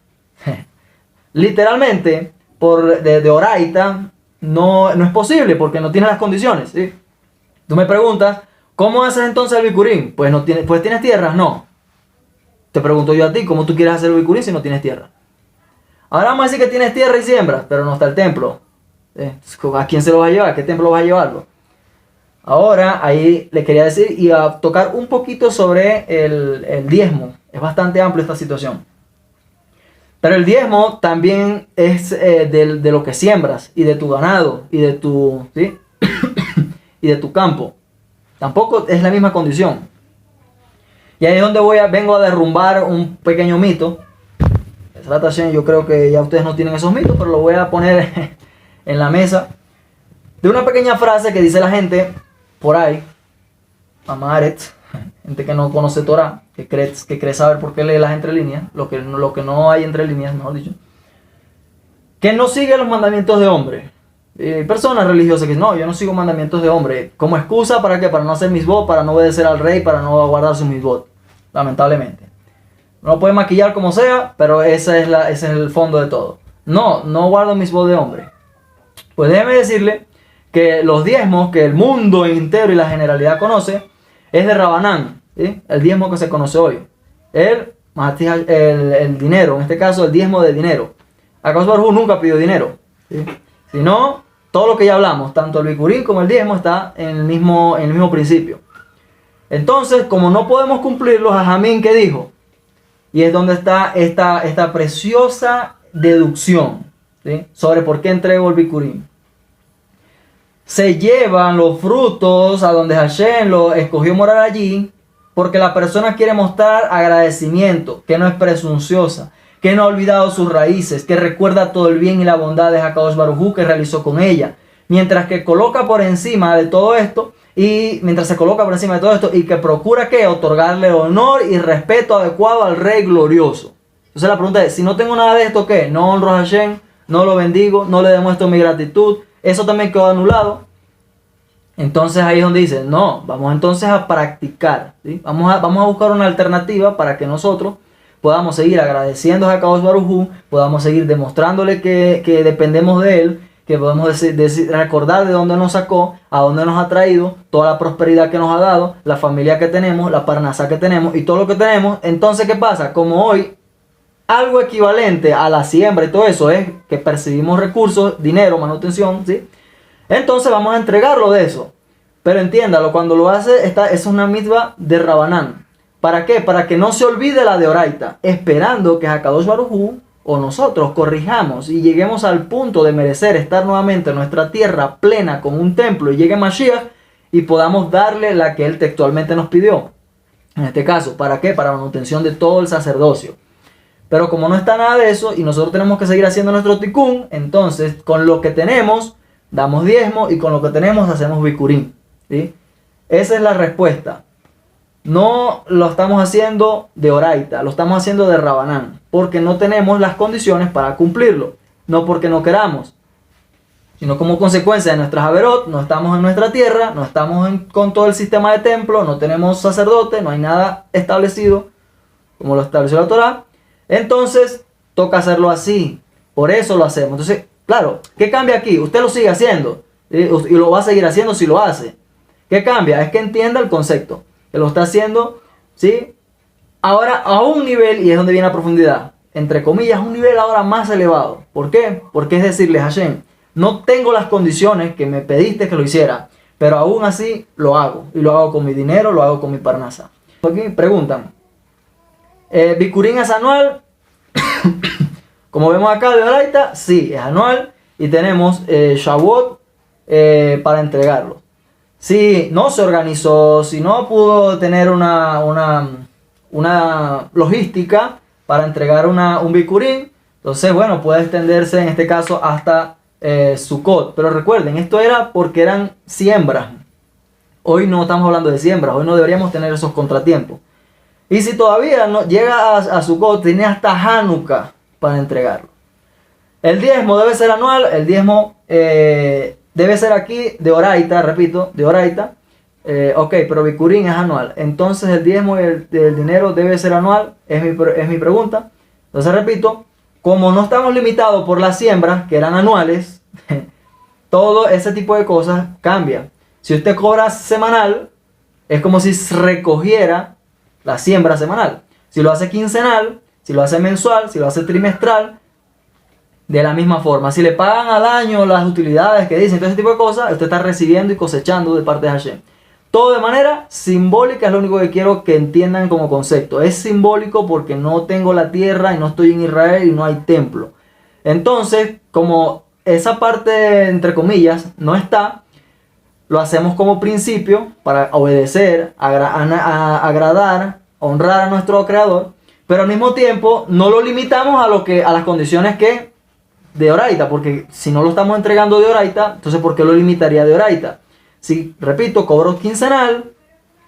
Literalmente, de oraita, no es posible porque no tiene las condiciones, ¿sí? Tú me preguntas, ¿cómo haces entonces el bikurim? Pues ¿tienes tierras? No. Te pregunto yo a ti, ¿cómo tú quieres hacer el bikurim si no tienes tierra? Ahora vamos a decir que tienes tierra y siembras, pero no está el templo. ¿A quién se lo vas a llevar? ¿A qué templo vas a llevarlo? Ahora, ahí le quería decir y a tocar un poquito sobre el diezmo. Es bastante amplio esta situación. Pero el diezmo también es de lo que siembras y de tu ganado y de tu, ¿sí? y de tu campo. Tampoco es la misma condición. Y ahí es donde vengo a derrumbar un pequeño mito. Yo creo que ya ustedes no tienen esos mitos, pero lo voy a poner en la mesa. De una pequeña frase que dice la gente por ahí, Amaret, gente que no conoce Torah, que cree saber por qué lee las entre líneas, lo que no hay entre líneas, mejor dicho, que no sigue los mandamientos de hombre. Personas religiosas que dicen, no, yo no sigo mandamientos de hombre. ¿Como excusa para qué? Para no hacer misbot, para no obedecer al rey, para no guardar sus misbot. Lamentablemente. No lo puede maquillar como sea, pero ese es el fondo de todo. No guardo misbot de hombre. Pues déjeme decirle que los diezmos que el mundo entero y la generalidad conoce es de Rabanán, ¿sí? El diezmo que se conoce hoy. El dinero, en este caso el diezmo de dinero. HaKadosh Baruj Hu nunca pidió dinero, ¿sí? Sino todo lo que ya hablamos, tanto el bikurim como el diezmo está en el mismo principio. Entonces, como no podemos cumplir los ajamín que dijo, y es donde está esta preciosa deducción, ¿sí? Sobre por qué entrego el bikurim. Se llevan los frutos a donde Hashem lo escogió morar allí, porque la persona quiere mostrar agradecimiento, que no es presunciosa, que no ha olvidado sus raíces, que recuerda todo el bien y la bondad de HaKadosh Baruj Hu que realizó con ella, mientras que coloca por encima de todo esto, y que procura que otorgarle honor y respeto adecuado al Rey glorioso. Entonces la pregunta es, si no tengo nada de esto, ¿qué? No honro a Hashem, no lo bendigo, no le demuestro mi gratitud, eso también quedó anulado. Entonces ahí es donde dice, no, vamos entonces a practicar, ¿sí? Vamos a buscar una alternativa para que nosotros podamos seguir agradeciendo a HaKadosh Baruj Hu, podamos seguir demostrándole que dependemos de él, que podemos recordar de dónde nos sacó, a dónde nos ha traído, toda la prosperidad que nos ha dado, la familia que tenemos, la parnasá que tenemos y todo lo que tenemos. Entonces, ¿qué pasa? Como hoy algo equivalente a la siembra y todo eso es que percibimos recursos, dinero, manutención, ¿sí? Entonces vamos a entregarlo de eso. Pero entiéndalo, cuando lo hace, es una mitzvah de Rabanán. ¿Para qué? Para que no se olvide la de Oraita, esperando que Hakadosh Baruj Hu o nosotros corrijamos y lleguemos al punto de merecer estar nuevamente en nuestra tierra plena como un templo y llegue Mashiach y podamos darle la que él textualmente nos pidió. En este caso, ¿para qué? Para manutención de todo el sacerdocio. Pero como no está nada de eso y nosotros tenemos que seguir haciendo nuestro tikkun, entonces con lo que tenemos damos diezmo y con lo que tenemos hacemos bikurim, ¿sí? Esa es la respuesta. No lo estamos haciendo de oraita, lo estamos haciendo de rabanán, porque no tenemos las condiciones para cumplirlo, no porque no queramos, sino como consecuencia de nuestras averot, no estamos en nuestra tierra, no estamos con todo el sistema de templo, no tenemos sacerdote, no hay nada establecido como lo estableció la Torá. Entonces, toca hacerlo así. Por eso lo hacemos. Entonces, claro, ¿qué cambia aquí? Usted lo sigue haciendo. Y lo va a seguir haciendo si lo hace. ¿Qué cambia? Es que entienda el concepto. Que lo está haciendo, ¿sí? Ahora a un nivel, y es donde viene la profundidad. Entre comillas, un nivel ahora más elevado. ¿Por qué? Porque es decirle a Hashem, no tengo las condiciones que me pediste que lo hiciera. Pero aún así lo hago. Y lo hago con mi dinero, lo hago con mi parnasa. Aquí preguntan. Bikurim es anual. Como vemos acá de Oraita, sí, es anual. Y tenemos Shavuot para entregarlo. Si no se organizó, si no pudo tener una logística para entregar un Bikurim, entonces, bueno, puede extenderse en este caso hasta Sukkot. Pero recuerden, esto era porque eran siembras. Hoy no estamos hablando de siembras, hoy no deberíamos tener esos contratiempos. Y si todavía no llega a Sukkot, tiene hasta Hanukkah para entregarlo. El diezmo debe ser anual, el diezmo debe ser aquí de Oraita, repito, de Oraita. Ok, pero Bikurim es anual. Entonces el diezmo y el dinero debe ser anual, es mi pregunta. Entonces repito, como no estamos limitados por las siembras, que eran anuales, todo ese tipo de cosas cambia. Si usted cobra semanal, es como si recogiera la siembra semanal. Si lo hace quincenal, si lo hace mensual, si lo hace trimestral, de la misma forma. Si le pagan al año las utilidades que dicen, todo ese tipo de cosas, usted está recibiendo y cosechando de parte de Hashem. Todo de manera simbólica, es lo único que quiero que entiendan como concepto. Es simbólico porque no tengo la tierra y no estoy en Israel y no hay templo. Entonces, como esa parte, entre comillas, no está, lo hacemos como principio para obedecer, agradar, honrar a nuestro Creador, pero al mismo tiempo no lo limitamos a las condiciones que de Oraita, porque si no lo estamos entregando de Oraita, entonces ¿por qué lo limitaría de Oraita? Si, repito, cobro quincenal,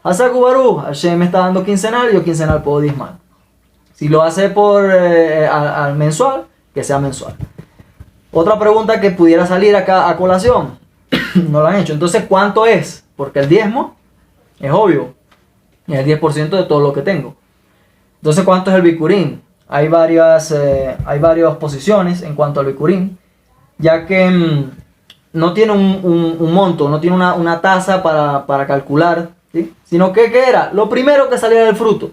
Hasaku Baruj, Hashem me está dando quincenal, yo quincenal puedo diezmar. Si lo hace por al mensual, que sea mensual. Otra pregunta que pudiera salir acá a colación, no lo han hecho. Entonces, ¿cuánto es? Porque el diezmo es obvio, es el 10% de todo lo que tengo. Entonces, ¿cuánto es el Bikurim? Hay varias posiciones en cuanto al Bikurim, ya que no tiene un monto, no tiene una tasa para calcular, ¿sí? Sino que, ¿qué era? Lo primero que salía del fruto.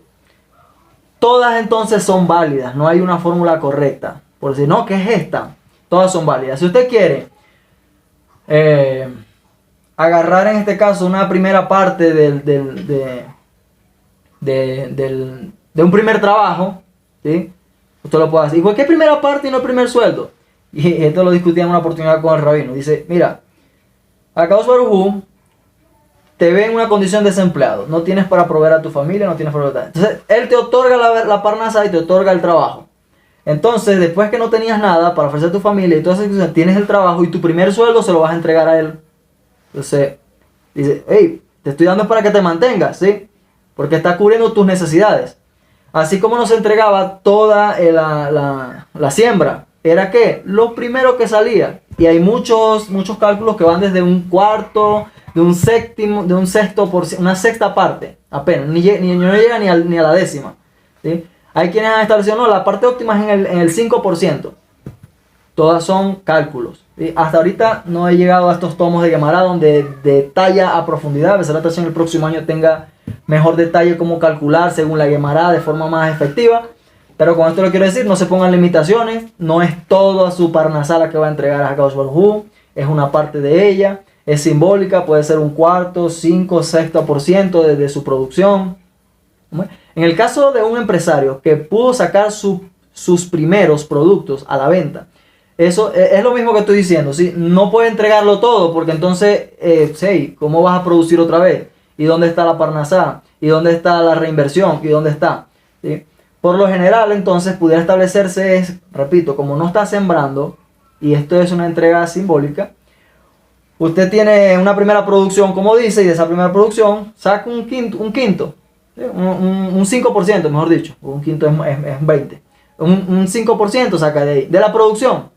Todas entonces son válidas, no hay una fórmula correcta. Por decir, no, ¿qué es esta? Todas son válidas. Si usted quiere agarrar en este caso una primera parte de un primer trabajo, ¿sí? Usted lo puede hacer. ¿Y por qué primera parte y no primer sueldo? Y esto lo discutí en una oportunidad con el rabino. Dice, mira, Akadosh Baruj Hu te ve en una condición de desempleado. No tienes para proveer a tu familia, no tienes para proveer. Entonces, él te otorga la parnasa y te otorga el trabajo. Entonces, después que no tenías nada para ofrecer a tu familia y todas esas cosas, tienes el trabajo y tu primer sueldo se lo vas a entregar a él. Entonces, dice, hey, te estoy dando para que te mantengas, ¿sí? Porque está cubriendo tus necesidades. Así como nos entregaba toda la siembra, era que lo primero que salía. Y hay muchos cálculos que van desde un cuarto, de un sexto, una sexta parte, apenas, no llega ni a la décima, ¿sí? Hay quienes han establecido, no, la parte óptima es en el 5%. Todas son cálculos, ¿sí? Hasta ahorita no he llegado a estos tomos de Gemara donde detalla a profundidad. Besrat Hashem el próximo año tenga mejor detalle cómo calcular según la Gemara de forma más efectiva. Pero con esto lo quiero decir, no se pongan limitaciones. No es toda su parnasá la que va a entregar a Akadosh Baruj Hu. Es una parte de ella. Es simbólica, puede ser un cuarto, 5, sexto por ciento de su producción. En el caso de un empresario que pudo sacar sus primeros productos a la venta, eso es lo mismo que estoy diciendo, ¿sí? No puede entregarlo todo porque entonces, sí, ¿cómo vas a producir otra vez? ¿Y dónde está la parnasá? ¿Y dónde está la reinversión? ¿Y dónde está? ¿Sí? Por lo general, entonces, pudiera establecerse, repito, como no está sembrando, y esto es una entrega simbólica, usted tiene una primera producción, como dice, y de esa primera producción saca un quinto. Un 5%, mejor dicho. Un quinto es 20. Un 5% saca de ahí. De la producción.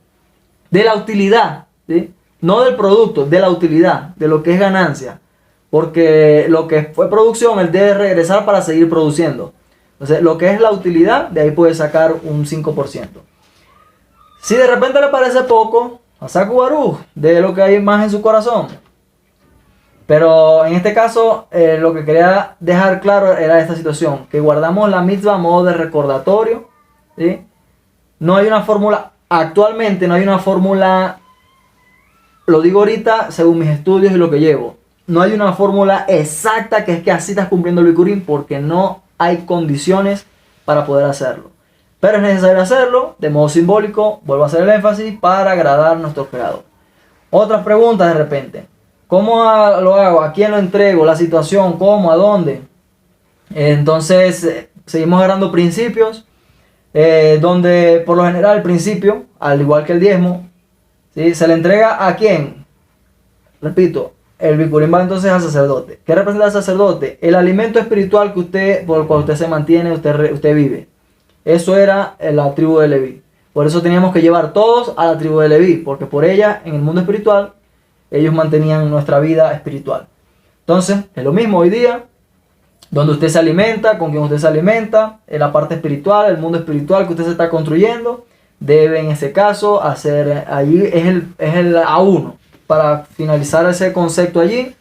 De la utilidad. ¿Sí? No del producto, de la utilidad. De lo que es ganancia. Porque lo que fue producción, él debe regresar para seguir produciendo. Entonces, lo que es la utilidad, de ahí puede sacar un 5%. Si de repente le parece poco, Hasaku Baruj, de lo que hay más en su corazón. Pero en este caso, lo que quería dejar claro era esta situación, que guardamos la mitzvah a modo de recordatorio, ¿sí? No hay una fórmula, actualmente no hay una fórmula, lo digo ahorita según mis estudios y lo que llevo, no hay una fórmula exacta que es que así estás cumpliendo el Bikurim porque no hay condiciones para poder hacerlo. Pero es necesario hacerlo de modo simbólico, vuelvo a hacer el énfasis, para agradar a nuestro creador. Otras preguntas de repente. ¿Cómo lo hago? ¿A quién lo entrego? ¿La situación? ¿Cómo? ¿A dónde? Entonces, seguimos agarrando principios, donde por lo general el principio, al igual que el diezmo, ¿sí? Se le entrega ¿a quién? Repito, el Bikurim va entonces al sacerdote. ¿Qué representa el sacerdote? El alimento espiritual por el cual usted se mantiene, usted vive. Eso era la tribu de Leví. Por eso teníamos que llevar todos a la tribu de Leví, porque por ella, en el mundo espiritual, ellos mantenían nuestra vida espiritual. Entonces, es lo mismo hoy día, donde usted se alimenta, con quien usted se alimenta, en la parte espiritual, el mundo espiritual que usted se está construyendo, debe en ese caso hacer, allí es el A1, para finalizar ese concepto allí.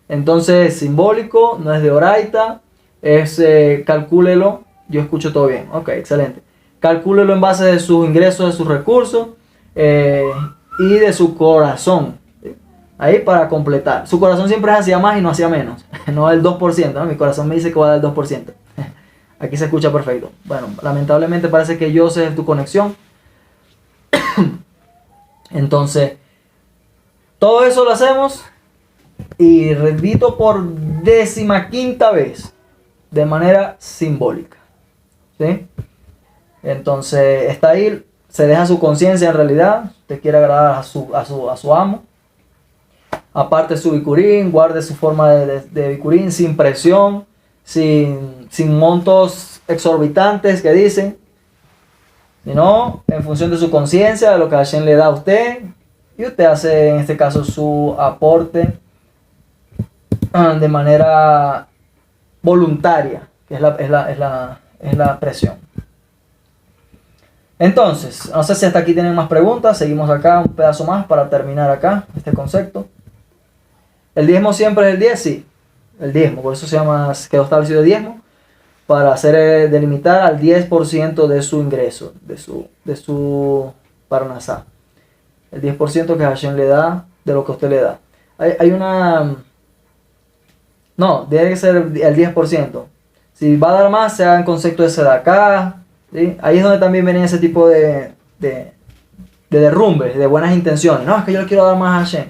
Entonces, simbólico, no es de oraita, es, calcúlelo, yo escucho todo bien, ok, excelente. Calcúlelo en base de sus ingresos, de sus recursos y de su corazón. Ahí para completar. Su corazón siempre es hacia más y no hacia menos. No el 2%, ¿no? Mi corazón me dice que va a dar el 2%. Aquí se escucha perfecto. Bueno, lamentablemente parece que yo sé tu conexión. Entonces, todo eso lo hacemos. Y repito por 15ª vez. De manera simbólica. ¿Sí? Entonces, está ahí. Se deja su conciencia en realidad. Usted quiere agradar a su amo. Aparte su bikurim, guarde su forma de bikurim sin presión, sin montos exorbitantes que dicen, sino en función de su conciencia, de lo que Hashem le da a usted, y usted hace en este caso su aporte de manera voluntaria, que es la presión. Entonces, no sé si hasta aquí tienen más preguntas, seguimos acá un pedazo más para terminar acá este concepto. ¿El diezmo siempre es el 10? Sí, el diezmo, por eso quedó establecido el diezmo, para hacer delimitar al 10% de su ingreso, de su parnasá. El 10% que Hashem le da de lo que usted le da. Hay una... No, debe ser el 10%. Si va a dar más, sea en concepto de sedacá, ¿sí? Ahí es donde también viene ese tipo de derrumbes, de buenas intenciones. No, es que yo le quiero dar más a Hashem.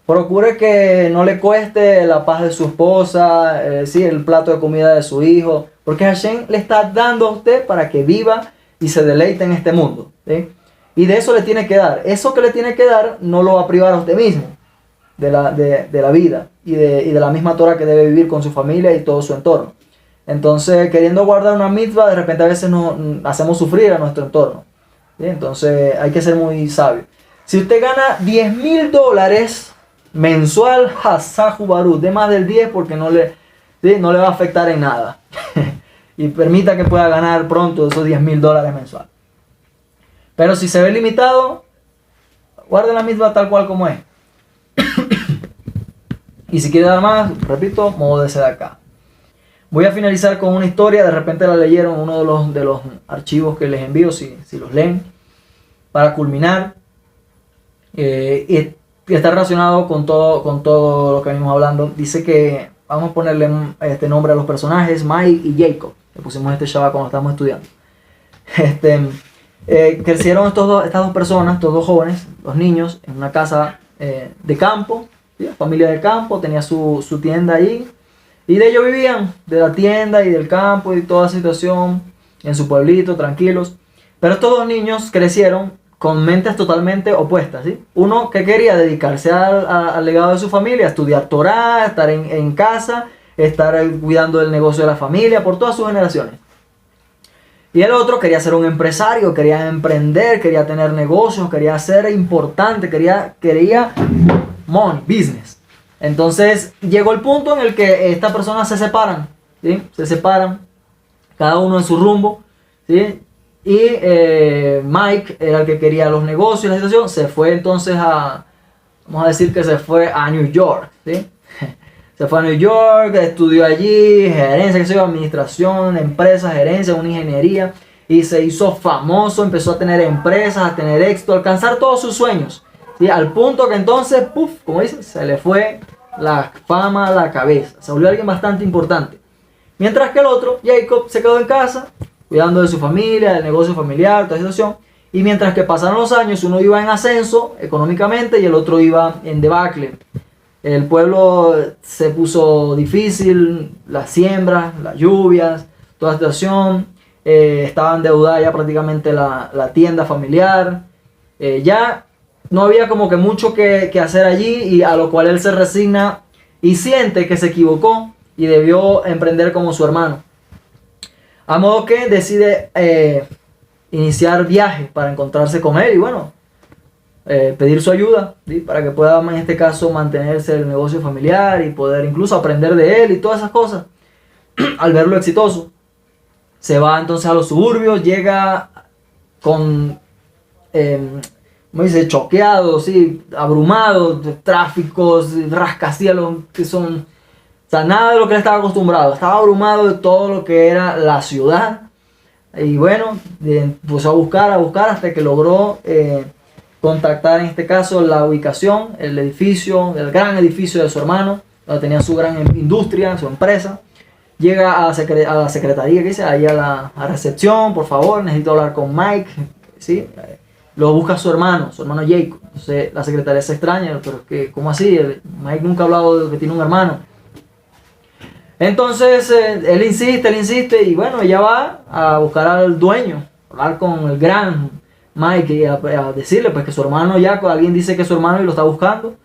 Procure que no le cueste la paz de su esposa, sí, el plato de comida de su hijo, porque Hashem le está dando a usted para que viva y se deleite en este mundo, ¿sí? Y de eso le tiene que dar. Eso que le tiene que dar no lo va a privar a usted mismo de la vida y de la misma Torah que debe vivir con su familia y todo su entorno. Entonces, queriendo guardar una mitzvah, de repente a veces nos hacemos sufrir a nuestro entorno, ¿sí? Entonces hay que ser muy sabio. Si usted gana $10,000 mensual, Hasaku Baruj, de más del 10 porque no le va a afectar en nada. Y permita que pueda ganar pronto esos $10,000 mensual. Pero si se ve limitado, guarden la misma tal cual como es. Y si quiere dar más, repito, módese de acá. Voy a finalizar con una historia, de repente la leyeron en uno de los archivos que les envío, si los leen, para culminar. Y está relacionado con todo lo que venimos hablando. Dice que vamos a ponerle este nombre a los personajes, Mike y Jacob. Le pusimos este Shabbat cuando estábamos estudiando. Crecieron estas dos personas, estos dos jóvenes, los niños, en una casa de campo, ¿sí? Familia de campo, tenía su tienda ahí. Y de ellos vivían, de la tienda y del campo y toda la situación, en su pueblito, tranquilos. Pero estos dos niños crecieron con mentes totalmente opuestas, ¿sí? Uno que quería dedicarse al legado de su familia, estudiar Torah, estar en casa, estar cuidando del negocio de la familia por todas sus generaciones. Y el otro quería ser un empresario, quería emprender, quería tener negocios, quería ser importante, quería money, business. Entonces llegó el punto en el que estas personas se separan, ¿sí? Se separan, cada uno en su rumbo, ¿sí? Y Mike era el que quería los negocios y la situación. Se fue entonces vamos a decir que se fue a New York, ¿sí? Se fue a New York, estudió allí, gerencia, qué sé yo, administración, empresas, gerencia, una ingeniería. Y se hizo famoso, empezó a tener empresas, a tener éxito, a alcanzar todos sus sueños, ¿sí? Al punto que entonces, puff, como dicen, se le fue la fama a la cabeza. Se volvió alguien bastante importante. Mientras que el otro, Jacob, se quedó en casa, cuidando de su familia, del negocio familiar, toda la situación. Y mientras que pasaron los años, uno iba en ascenso económicamente y el otro iba en debacle. El pueblo se puso difícil, las siembras, las lluvias, toda la situación. Estaba endeudada ya prácticamente la tienda familiar. Ya no había como que mucho que hacer allí, y a lo cual él se resigna y siente que se equivocó y debió emprender como su hermano. A modo que decide iniciar viajes para encontrarse con él y bueno, pedir su ayuda, ¿sí? Para que pueda en este caso mantenerse el negocio familiar y poder incluso aprender de él y todas esas cosas. Al verlo exitoso, se va entonces a los suburbios, llega con, ¿cómo dice? Choqueado, ¿sí? Abrumado, de tráficos, rascacielos que son... O sea, nada de lo que él estaba acostumbrado. Estaba abrumado de todo lo que era la ciudad. Y bueno, empezó a buscar hasta que logró contactar en este caso la ubicación, el gran edificio de su hermano, donde tenía su gran industria, su empresa. Llega a la secretaría, que dice, ahí a la recepción, por favor, necesito hablar con Mike, ¿sí? Lo busca su hermano Jacob. Entonces la secretaria se extraña, pero es que, ¿cómo así? Mike nunca ha hablado de que tiene un hermano. Entonces él insiste y bueno, ella va a buscar al dueño, hablar con el gran Mike y a decirle pues que su hermano ya, alguien dice que es su hermano y lo está buscando.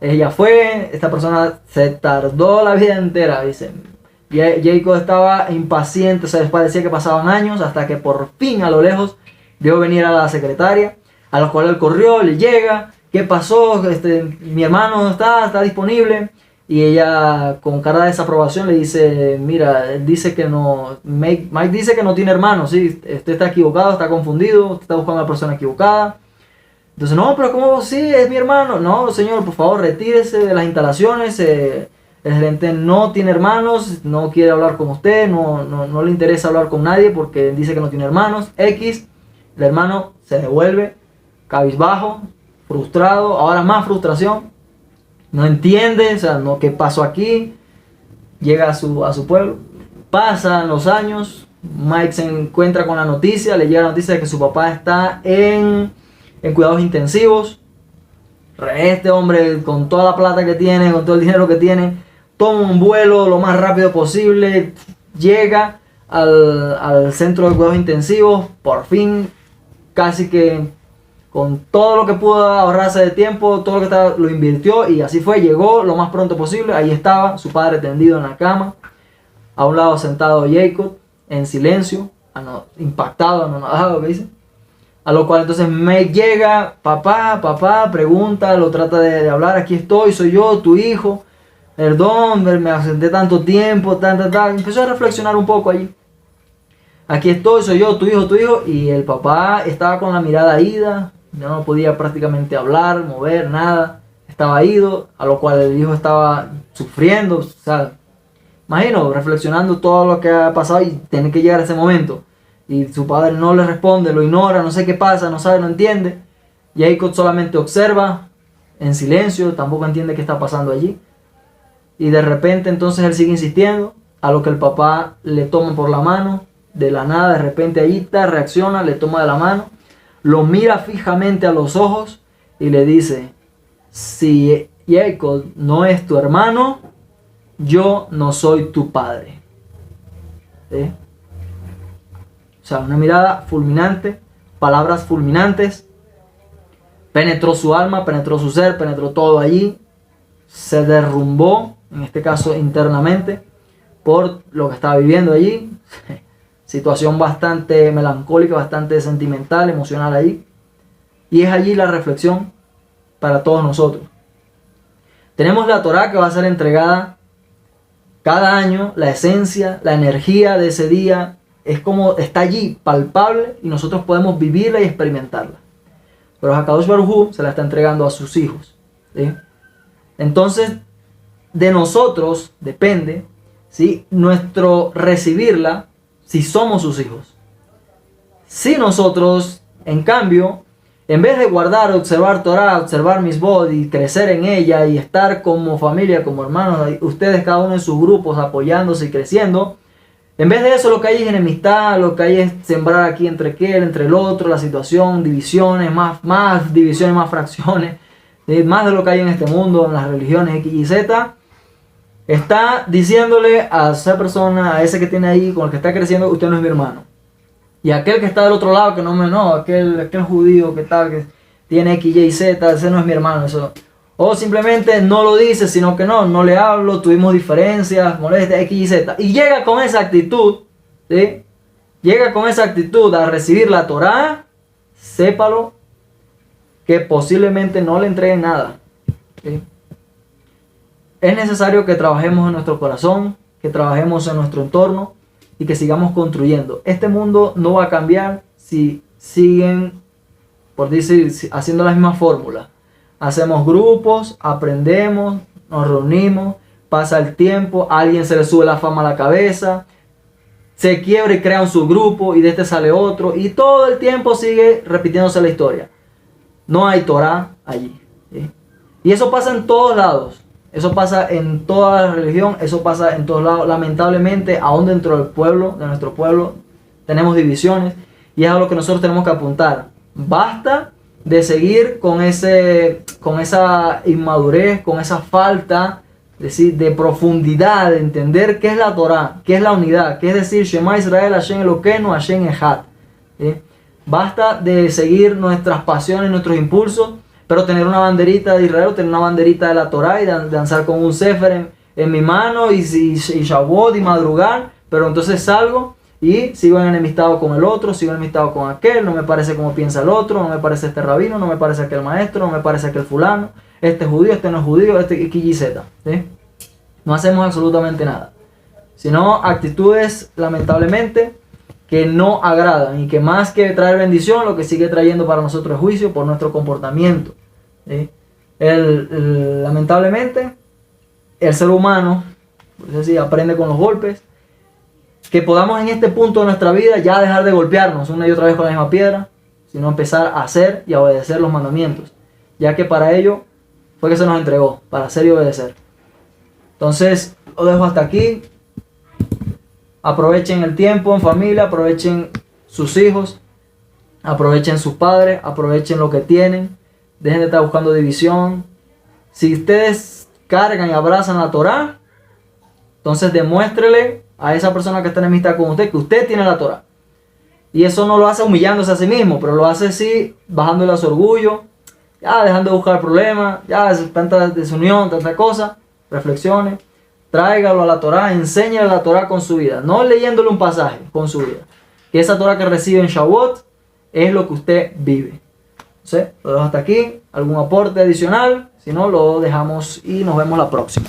Ella fue, esta persona se tardó la vida entera, dice. Jacob estaba impaciente, o sea, les parecía que pasaban años hasta que por fin a lo lejos vio venir a la secretaria, a la cual él corrió, le llega, ¿qué pasó? Mi hermano está disponible. Y ella con cara de desaprobación le dice, mira, él dice que no, Mike dice que no tiene hermanos, ¿sí? Usted está equivocado, está confundido, usted está buscando a la persona equivocada. Entonces, no, pero ¿cómo? Sí, es mi hermano. No, señor, por favor, retírese de las instalaciones. El gerente no tiene hermanos, no quiere hablar con usted, no le interesa hablar con nadie porque dice que no tiene hermanos. X, el hermano se devuelve, cabizbajo, frustrado, ahora más frustración. No entiende, o sea, ¿qué pasó aquí? Llega a su pueblo. Pasan los años. Mike se encuentra con la noticia. Le llega la noticia de que su papá está en cuidados intensivos. Este hombre, con toda la plata que tiene, con todo el dinero que tiene, toma un vuelo lo más rápido posible. Llega al centro de cuidados intensivos. Por fin, casi que... con todo lo que pudo ahorrarse de tiempo, todo lo que estaba, lo invirtió y así fue, llegó lo más pronto posible. Ahí estaba su padre tendido en la cama, a un lado sentado Jacob, en silencio, impactado, anonadado, ¿qué dice? A lo cual entonces Mike llega, papá, pregunta, lo trata de hablar, aquí estoy, soy yo, tu hijo, perdón, me ausenté tanto tiempo, empezó a reflexionar un poco allí. Aquí estoy, soy yo, tu hijo, y el papá estaba con la mirada ida, ya no podía prácticamente hablar, mover, nada, estaba ido, a lo cual el hijo estaba sufriendo, o sea, imagino, reflexionando todo lo que ha pasado y tiene que llegar a ese momento. Y su padre no le responde, lo ignora, no sé qué pasa, no sabe, no entiende. Jacob solamente observa en silencio, tampoco entiende qué está pasando allí. Y de repente entonces él sigue insistiendo, a lo que el papá le toma por la mano, de la nada, de repente allí está, reacciona, le toma de la mano, lo mira fijamente a los ojos y le dice, si Jacob no es tu hermano, yo no soy tu padre. ¿Sí? O sea, una mirada fulminante, palabras fulminantes, penetró su alma, penetró su ser, penetró todo allí, se derrumbó, en este caso internamente, por lo que estaba viviendo allí. Situación bastante melancólica, bastante sentimental, emocional allí. Y es allí la reflexión para todos nosotros. Tenemos la Torá que va a ser entregada cada año, la esencia, la energía de ese día, es como está allí, palpable, y nosotros podemos vivirla y experimentarla. Pero Hakadosh Baruj Hu se la está entregando a sus hijos, ¿sí? Entonces, de nosotros depende, ¿sí?, nuestro recibirla, si somos sus hijos. Si nosotros, en cambio, en vez de guardar, observar Torah, observar Misbod y crecer en ella y estar como familia, como hermanos, ustedes cada uno en sus grupos apoyándose y creciendo, en vez de eso lo que hay es enemistad, lo que hay es sembrar aquí entre aquel, entre el otro, la situación, divisiones, más divisiones, más fracciones, más de lo que hay en este mundo, en las religiones X y Z. Está diciéndole a esa persona, a ese que tiene ahí, con el que está creciendo, usted no es mi hermano. Y aquel que está del otro lado, que aquel judío que tal, que tiene X, Y, Z, ese no es mi hermano. Eso. O simplemente no lo dice, sino que no le hablo, tuvimos diferencias, molestias, X, Y, Z. Y llega con esa actitud, ¿sí? Llega con esa actitud a recibir la Torá, sépalo, que posiblemente no le entreguen nada, ¿sí? Es necesario que trabajemos en nuestro corazón, que trabajemos en nuestro entorno y que sigamos construyendo. Este mundo no va a cambiar si siguen, por decir, haciendo la misma fórmula. Hacemos grupos, aprendemos, nos reunimos, pasa el tiempo, a alguien se le sube la fama a la cabeza, se quiebra y crea un subgrupo y de este sale otro y todo el tiempo sigue repitiéndose la historia. No hay Torah allí, ¿sí? Y eso pasa en todos lados. Eso pasa en toda la religión, eso pasa en todos lados. Lamentablemente, aún dentro del pueblo, de nuestro pueblo, tenemos divisiones y es a lo que nosotros tenemos que apuntar. Basta de seguir con esa inmadurez, con esa falta de profundidad, de entender qué es la Torah, qué es la unidad, qué es decir, Shema Israel, Hashem Elokeinu, Hashem Echad. ¿Sí? Basta de seguir nuestras pasiones, nuestros impulsos, pero tener una banderita de Israel, tener una banderita de la Torah y danzar con un sefer en mi mano y Shavuot y madrugar, pero entonces salgo y sigo enemistado con el otro, sigo enemistado con aquel, no me parece como piensa el otro, no me parece este rabino, no me parece aquel maestro, no me parece aquel fulano, este es judío, este no es judío, este es XYZ, ¿sí? No hacemos absolutamente nada, sino actitudes lamentablemente que no agradan y que más que traer bendición, lo que sigue trayendo para nosotros es juicio por nuestro comportamiento, ¿sí? Lamentablemente, el ser humano, por eso sí, aprende con los golpes. Que podamos en este punto de nuestra vida ya dejar de golpearnos una y otra vez con la misma piedra, sino empezar a hacer y a obedecer los mandamientos, ya que para ello fue que se nos entregó, para hacer y obedecer. Entonces, lo dejo hasta aquí. Aprovechen el tiempo en familia, aprovechen sus hijos, aprovechen sus padres, aprovechen lo que tienen, dejen de estar buscando división. Si ustedes cargan y abrazan la Torá, entonces demuéstrele a esa persona que está en amistad con usted que usted tiene la Torá. Y eso no lo hace humillándose a sí mismo, pero lo hace sí bajándole a su orgullo, ya dejando de buscar problemas, ya tanta desunión, tanta cosa. Reflexione, tráigalo a la Torá, enséñale la Torá con su vida, no leyéndole un pasaje, con su vida. Que esa Torá que recibe en Shavuot es lo que usted vive. ¿Sí? Lo dejo hasta aquí. ¿Algún aporte adicional? Si no, lo dejamos y nos vemos la próxima.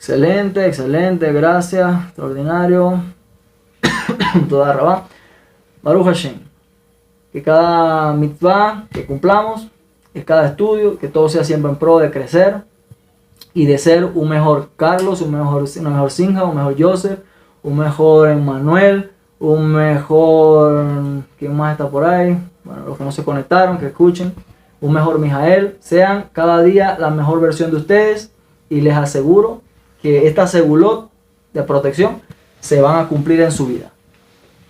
Excelente, excelente, gracias, extraordinario. Toda Rabá. Baruch Hashem. Que cada mitzvah que cumplamos, que cada estudio, que todo sea siempre en pro de crecer y de ser un mejor Carlos, una mejor Sinja, un mejor Joseph, un mejor Emmanuel, un mejor... ¿Quién más está por ahí? Bueno, los que no se conectaron, que escuchen. Un mejor Mijael. Sean cada día la mejor versión de ustedes y les aseguro que esta segulot de protección se van a cumplir en su vida.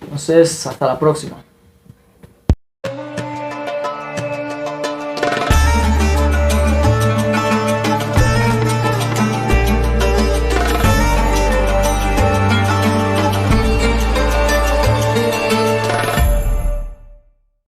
Entonces, hasta la próxima.